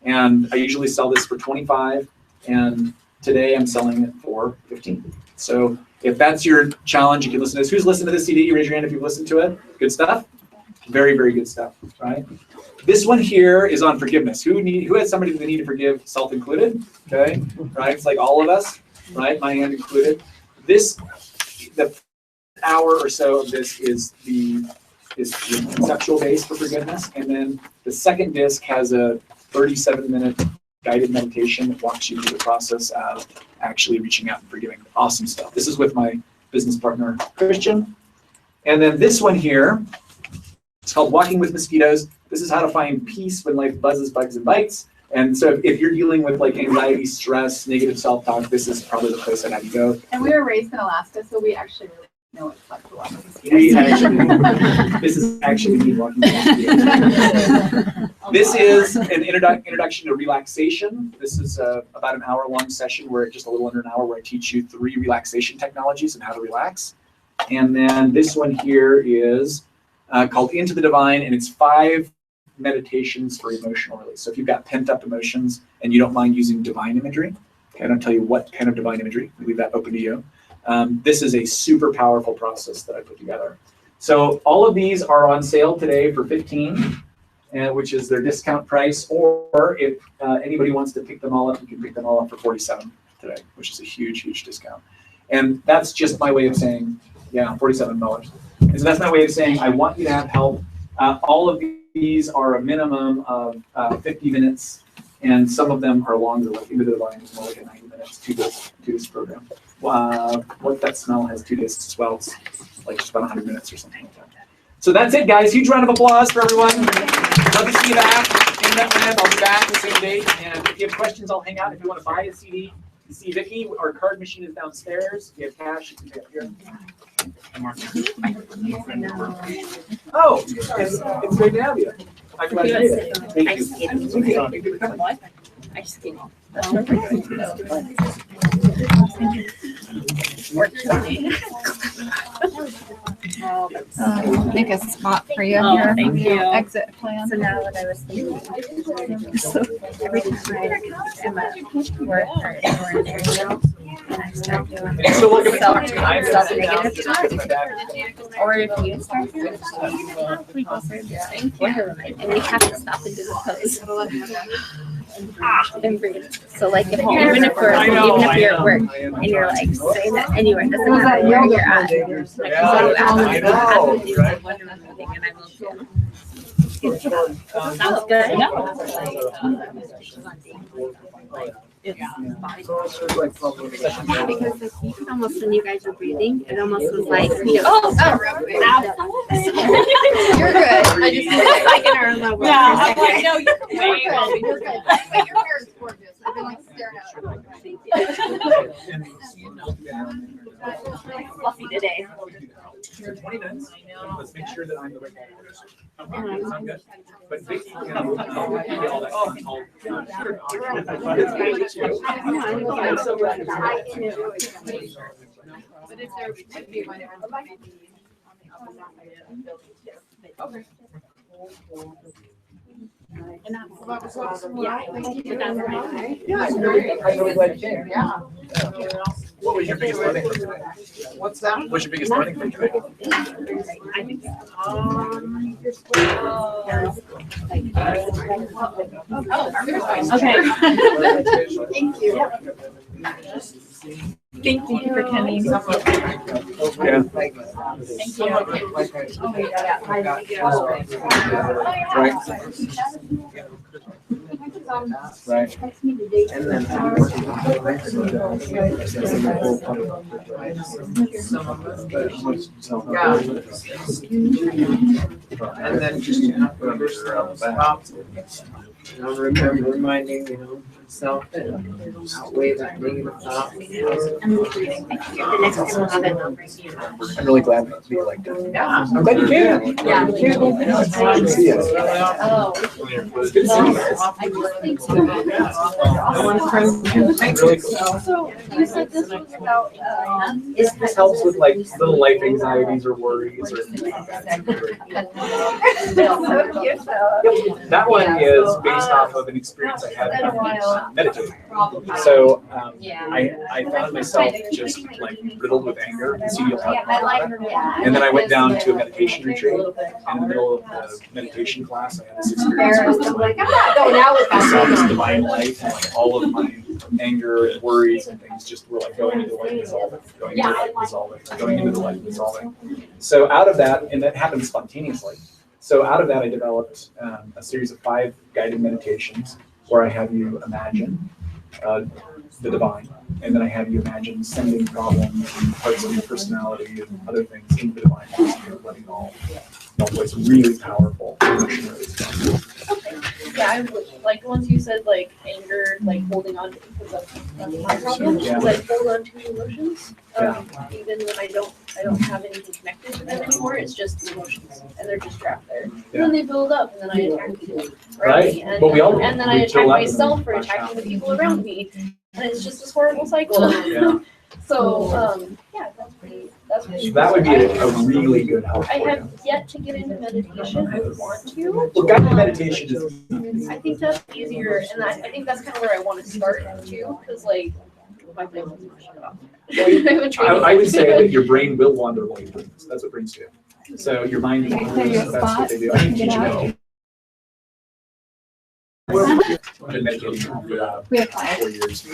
And I usually sell this for 25, and today I'm selling it for 15. So if that's your challenge, you can listen to this. Who's listened to this CD? Raise your hand if you've listened to it. Good stuff? Very, very good stuff, right? This one here is on forgiveness. Who has somebody that they need to forgive, self included? Okay, right? It's like all of us, right? My hand included. The hour or so of this is the conceptual base for forgiveness, and then the second disc has a 37-minute guided meditation that walks you through the process of actually reaching out and forgiving. Awesome stuff. This is with my business partner, Christian. And then this one here, it's called Walking with Mosquitoes. This is how to find peace when life buzzes, bugs, and bites. And so if you're dealing with like anxiety, stress, negative self-talk, this is probably the place I'd have you go. And we were raised in Alaska, so we actually really know what it's like to walk with mosquitoes. We actually, this is actually me walking with mosquitoes. This is an introduction to relaxation. This is about an hour-long session where just a little under an hour where I teach you 3 relaxation technologies and how to relax. And then this one here is called Into the Divine, and it's 5 meditations for emotional release. So if you've got pent-up emotions and you don't mind using divine imagery, okay, I don't tell you what kind of divine imagery, we leave that open to you. This is a super powerful process that I put together. So all of these are on sale today for 15, which is their discount price, or if anybody wants to pick them all up, you can pick them all up for 47 today, which is a huge, huge discount. And that's just my way of saying, yeah, $47. And so that's my way of saying, I want you to have help. All of these are a minimum of 50 minutes, and some of them are longer, like Into the Divine is more like a 90 minutes, 2 disc program. What That Smell has 2 discs as well. It's like just about 100 minutes or something like that. So that's it, guys. Huge round of applause for everyone. Love to see you back. In that land, I'll be back the same date. And if you have questions, I'll hang out. If you want to buy a CD, you see Vicki. Our card machine is downstairs. If you have cash, you can pay up here. Oh, it's great to have you. I'm glad you did it. Thank you. Thank you for coming. Ice skating. Make a spot for you Oh, here. thank you. Exit plan. So now what I was thinking, so every time I'm at work or anywhere in there now, and I start doing So look at the self time. negative talk, or if you start doing we go through this thing for her, and we have to stop and do the pose. And breathe. So like if even if you're at work and you're like saying that anywhere, it doesn't matter where you're at. Like I know, right? And I will too. Sounds good. Because like you could almost, when you guys were breathing, it almost was like, you know, You're good. I just I can remember what Yeah, you're I'm like, saying. no, you're good. You're good. But your hair is gorgeous. I've been like staring at it. Fluffy today. 20 minutes. Let's make sure that I'm the right guy. I'm good. But Vicki, you know, I'll do all that. I'm so glad you're here. But if there would be one, Okay. And that's awesome. Yeah, Yeah, I'm really glad you came. Yeah. What was your biggest learning from today? What's that? What's your biggest learning from today? Okay. Thank you. Thank you for coming. Yeah. Thank you. Right. And then and then just remember reminding yourself that outweigh that negative thought. I'm really glad that you like that. Yeah, I'm glad you came. Yeah. Good to see you. It's good to see you. So you said this was about, This helps with like little life anxieties or worries or things like that. That one is based off of an experience I had meditating. So I found myself just like riddled with anger. So you'll talk about it. And then I went down to a meditation retreat. And in the middle of the meditation class, I had this experience where it was like, I saw this divine light, and like all of my anger and worries and things just were like going into the light, dissolving, going into the light, dissolving, going into the light, dissolving. So out of that, and that happened spontaneously. So out of that, I developed a series of 5 guided meditations where I have you imagine the divine, and then I have you imagine sending problems and parts of your personality and other things into the divine, and letting all it's really powerful. yeah, I would, like the ones you said, like anger, like holding on to, because that's my problem. Yeah. Because I hold on to emotions, even when I don't have anything connected to them anymore. It's just emotions, and they're just trapped there. And then they build up, and then I attack people around me, and, But we all and then I attack myself for attacking the people around me, and it's just this horrible cycle. Yeah. So yeah, that's pretty. That would be a really good help I for have you. yet to get into meditation. I want to. Well, guided meditation is I think that's easier, and I think that's kind of where I want to start too, because like my brain doesn't know shut off. I would say that your brain will wander while you're doing this. That's what brains do. So your mind wanders. That's what they do. I can teach you meditation. I've been meditating for 4 years.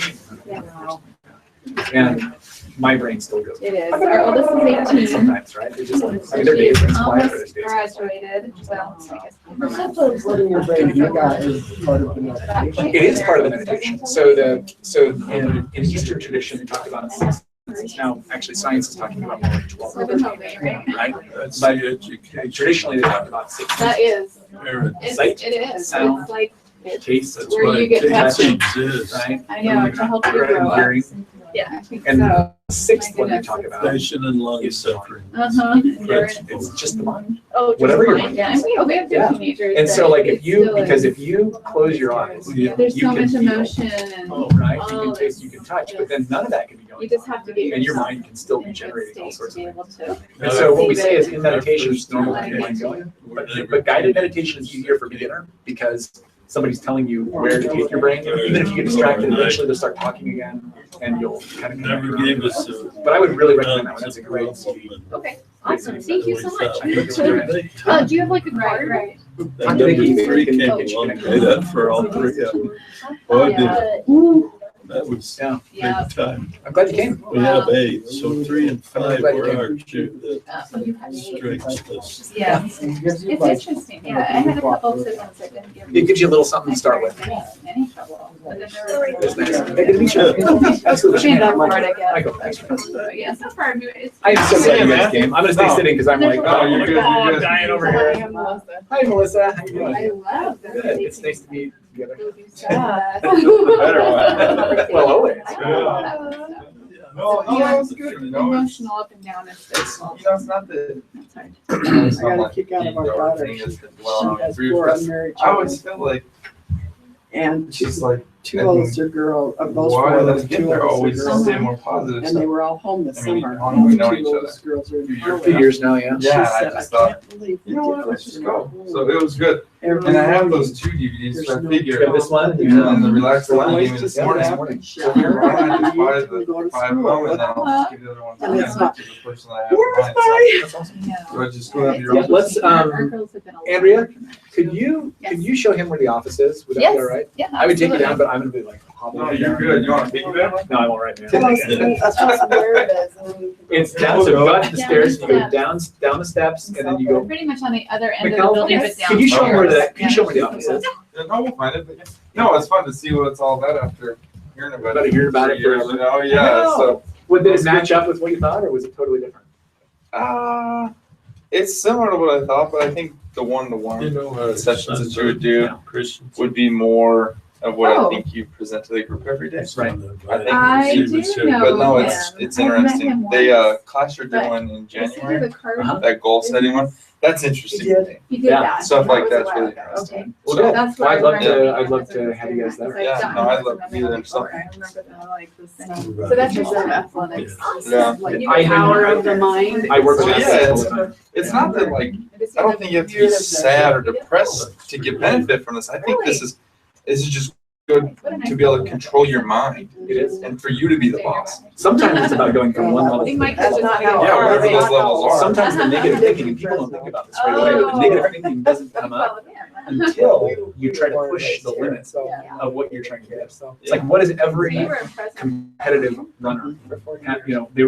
And my brain still goes. It is. Our oldest is 18. Sometimes, right? It's just like, I mean, their days are quiet, but there's days. Graduated. Well, I guess. Sometimes letting your brain do that is part of the meditation. It is part of the meditation. So in Eastern tradition, we talk about 6 senses. Now, actually, science is talking about more like 12. Right? That's But the education. traditionally, they talk about 6. That is. Sight, It is. sound, It's like taste, That's where why you get it tested. exists. right? I know, to help you grow up. Hearing. Yeah, I think And so. the 6th one we talk about Passion and long suffering. it's just the mind. Oh, just Whatever you're mine. Yeah, and we have Yeah. teenagers. And so that like it if you, still because is. if you close your eyes, Yeah. There's you so can much feel. emotion and Right? You can taste, you can touch, but then none of that can be going you just have to get and your yourself mind can still be in a good generating all state sorts to of be things. able to. And so what we receive say it. is in meditation, it's normal to get mind going. But guided meditation is easier for beginner because somebody's telling you where to take your brain. Even if you get distracted, eventually they'll start talking again and you'll kind of Never gave us a. But I would really recommend that one. That's a great CD. Okay, awesome. Thank you so much. I think you'll do it. Do you have like a card? Right. That number 3 came along, made up for all 3 of them. Boy, did that was Yeah. big time. I'm glad you came. We have 8, so 3 and 5 glad you were came. our two that stretched us. Yeah. It's interesting. Yeah, I had a couple of siblings that didn't give me It gives you a little something to start with. any trouble. But then there were It's nice. Hey, good to meet you. Absolutely. Stand up for it, I guess. I go fast. But yeah, so far, it's. I'm so glad you guys came. I'm gonna stay sitting because I'm like, No, you're good, you're I'm good. dying over Hi, here. I'm Melissa. Hi, Melissa. How you I doing? love that. Good. It's nice to meet you together. Yeah. Better one. Well, always. No, Yeah, it's good. No, emotional up and down. It's it's not the. That's hard. I got a kick out of our daughter. She has 4 unmarried I always children. feel like And she's like, 2 oldest are girl, of those why 4, do those they 2 get there oldest always are girls. say more positive And they stuff? were all home this I mean, summer. how long have we known The each 2 other? oldest girls are in 2 years. A few Florida. years now, yeah. Yeah, She I said, just I thought, can't believe you know we what, did let's this just to go. her." So it was good. And I have those 2 DVDs, so I figure. You have this one? And then the relaxed one Yeah. you gave me this morning. So if you're right, I just buy the 5 of them, and then I'll just give the other ones to the person that I have mine. That's awesome. So I just go out to your Yeah, office. let's, Andrea, could you show him where the office is? Would that be all right? Yeah, I would take you absolutely. down, but I'm gonna be like hobbling. No, you're good. You want to piggyback? No, I won't right now. Tell us where it is, and then we can. It's down, so you go up the stairs, you go down the steps, and then you go. Pretty much on the other end of the McAllen, building, but down. can you show him where the, can you show him where the office is? Yeah, no, we'll find it. But no, it's fun to see what it's all about after hearing about it. Hearing about it years. forever. Oh yeah. So Would it match up with what you thought, or was it totally different? it's similar to what I thought, but I think the one-to-one sessions that you would do would be more of what I think you present to the group every day. Right. I do know But no, him. it's I met interesting. him They once, class you're but doing in Is he January, the card? that goal setting one. That's interesting. to me. He did Yeah. that. Stuff like That was that's a while really ago. interesting. Okay. Well, So- good. That's Well, where I'd love I remember to being have you guys there. because Yeah, I've no, done I'd love to be there. before. So I remember that, like this thing. So that's Just just athletics. Yeah. Like I the power know. of the mind. I work So with yeah, athletes all the time. it's not that like I don't think you have to be sad or depressed to get benefit from this. I think this is just good to be able to control your mind. It is. And for you to be the boss. Sometimes it's about going from one level to the next. That's not how. Yeah, whatever those levels are. Sometimes the negative thinking, and people don't think about this right away, but the negative thinking doesn't come up until you try to push the limits of what you're trying to get. It's like, what is every competitive runner?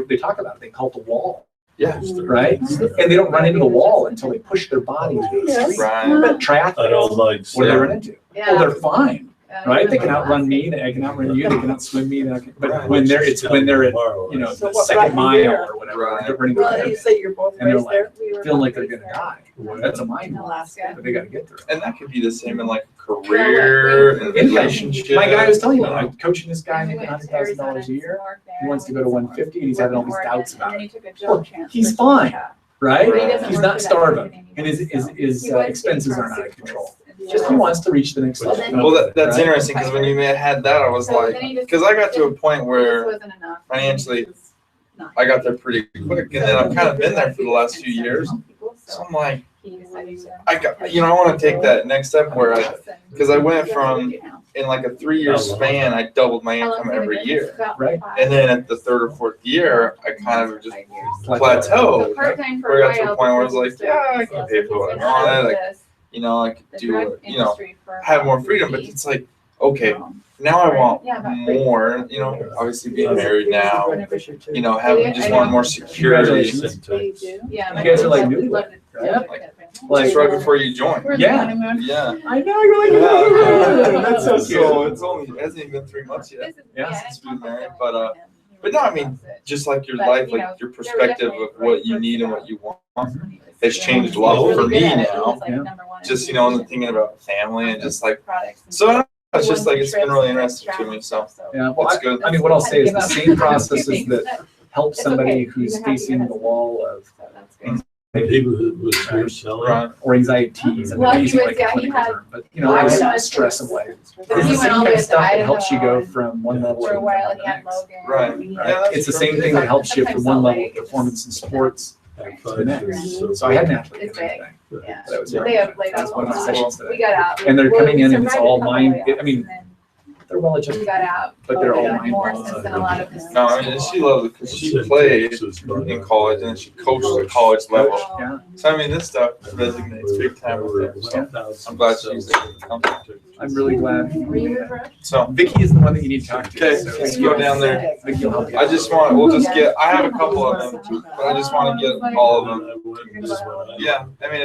They talk about it, they call it the wall. Yeah. Right? And they don't run into the wall until they push their body to the street. Right. But triathletes, what do they run into? Well, they're fine. Right? They can outrun me, they can outrun you, they can outswim me, but when they're at, the second mile or whatever, they're running Well, you say you're both and they're raised like, there? feeling like they're gonna die. That's a mind Alaska. but they gotta get through it. And that could be the same in like career and relationship. My guy was telling you, I'm coaching this guy making $100,000 a year. He wants to go to 150 and he's having all these doubts about it. Well, he's fine, right? Right. He's not starving and his expenses aren't out of control. Just he wants to reach the next level. Well, that's Right? interesting because when you had that, I was like, because I got to a point where financially I got there pretty quick, and then I've kind of been there for the last few years. So I'm like, I want to take that next step where because I went from in like a 3-year span, I doubled my income every year, Right? and then at the 3rd or 4th year, I kind of just plateaued. Where I got to a point where I was like, yeah, I can pay for what I wanted. I could do, have more freedom, but it's like, okay, now I want more, obviously being married now, having just want more security. Congratulations. Yeah. You guys are like newlywed, right? Like right before you join. Yeah. Yeah. I know, you're like, That's so so it's it hasn't even been 3 months yet Yeah. since we've been married, but no, I mean, just like your life, like your perspective of what you need and what you want has changed a lot for me now. Just, and thinking about family and just like, so it's just like, it's been really interesting to me, so. Yeah, well, That's good. I mean, what I'll say is the same processes that help somebody who's facing the wall of or anxieties. Well, he using was- like yeah, a he clinical had- term, but stress away. It's the He same went all kind the way of to stuff that Idaho helps you go from one level for a to while, the he had next. Logan. Right. and he Yeah, had- that's It's the same thing that helps you from one level of performance in sports to the next. So I had an athlete. It's big. Yeah. That was They have like that's one of the sessions we today. got out. And they're Well, coming we in and it's survived all a couple mind. layoffs, I mean, and then they're well we adjusted, got out. but they're all we got mind. more since then a lot of this. No, I mean, she loves it because she played in college and she coached at college level. Yeah. So I mean, this stuff resonates big time with her. So I'm glad she's able to come. I'm really glad. Were you with Rush? So Vicky is the one that you need to talk to. okay, so let's go down there. Vicky will help you. I just want. We'll just get. I have a couple of them, but I just want to get all of them. Yeah, I mean,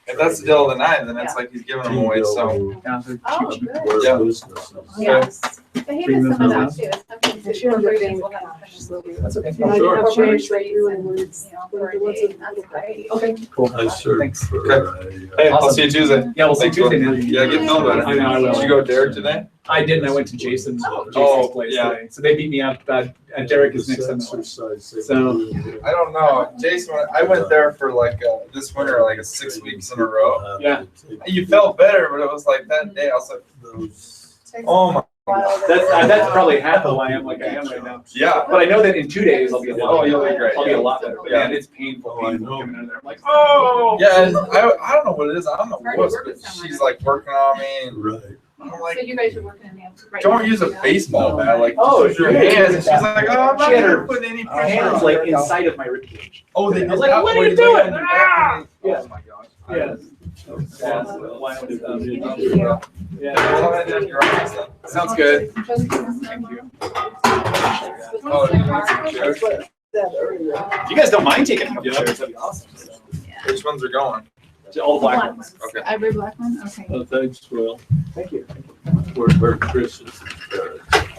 if that's the deal of the night, then it's like he's giving them away. So Yeah, they're Oh, cheap. good. yeah. Yes. But he does some of that too. It's something to share with people that That's okay. Yeah, I Sure. have changed right through and for a date. That's great. Okay, cool. I served Thanks. for Hey, I'll see you Tuesday. Yeah, we'll see you Thanks, Tuesday, bud. man. Yeah, get feeling better. I know, I will. Did you go with Derek today? I didn't. I went to Jason's Oh, place yeah. today. So they beat me up. Derek is next on the list. So I don't know. Jason, I went there for like this winter, like 6 weeks in a row. yeah, You felt better, but it was like that day. I was like, Oh my. That's probably half of why I'm like I am right now. Yeah. But I know that in 2 days I'll be a lot. Oh, you'll be great. I'll be a lot better. But Yeah. man, it's painful. Coming out of there. I'm like, oh. Yeah, and I don't know what it is. I don't know what, but she's like working on me. And Right. I'm like, So you guys are working in the right don't now, use a you know? baseball bat. Like, Oh, just use your yeah. hands. And she's like, oh, I'm not She had gonna her put any pressure hands on like it. inside of my ribcage. Oh, they I did was like, that what are way you they doing? had your back and they- Yeah. Oh my gosh. Yes. Yeah. Sounds good. Thank you. Oh, you want some chairs? If you guys don't mind taking a couple chairs, that'd be awesome. Which ones are going? All the black ones. Okay. Every black one, okay. Oh, thanks, Will. Thank you. Where Chris is.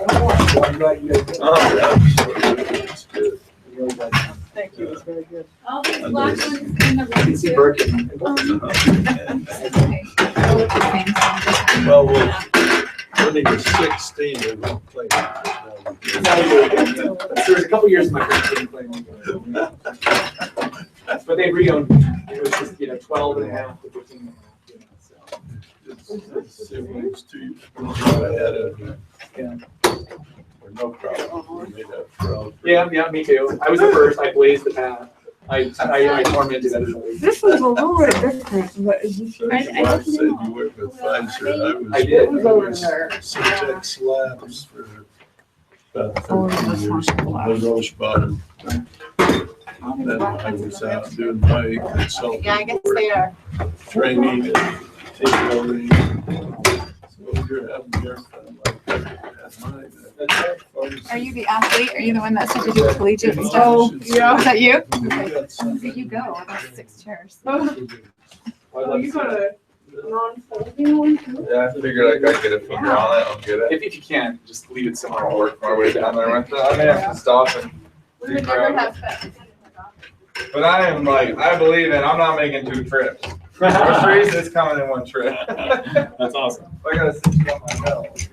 I'm glad you guys did. Oh, yeah. It's good. Thank you, it's very good. All these black ones in the room See too. Birkin. Well, when he was 16, we were playing. There was a couple years in my career didn't play anymore. But they re-owned. It was just 12 and a half to 15 and a half. Siblings too. I had a, Yeah. no problem. We made that proud. Yeah, me too. I was the first. I blazed the path. I tormented everybody. This was a little bit different, but is this yours? My wife said you worked with Pfizer. I did. I was Syntex Labs for about 13 years. The Roche Bottom. Then I was out doing my consulting Yeah, I guess they are. training and tailoring. So you're having your fun like that. Mine. Are you the athlete? Are you the one that said to do collegiate and stuff? Oh, yeah. Was that you? Yeah. Where you go? There's 6 chairs. Oh, you got a non-folding one too? Yeah, I figured I could get a finger on it. I'll get it. If you can, just leave it somewhere. I'll work my way down there with it. I may have to stop and We would never have that. But I am like, I believe in, I'm not making 2 trips. Groceries is coming in 1 trip. That's awesome. I gotta sit you on my belt.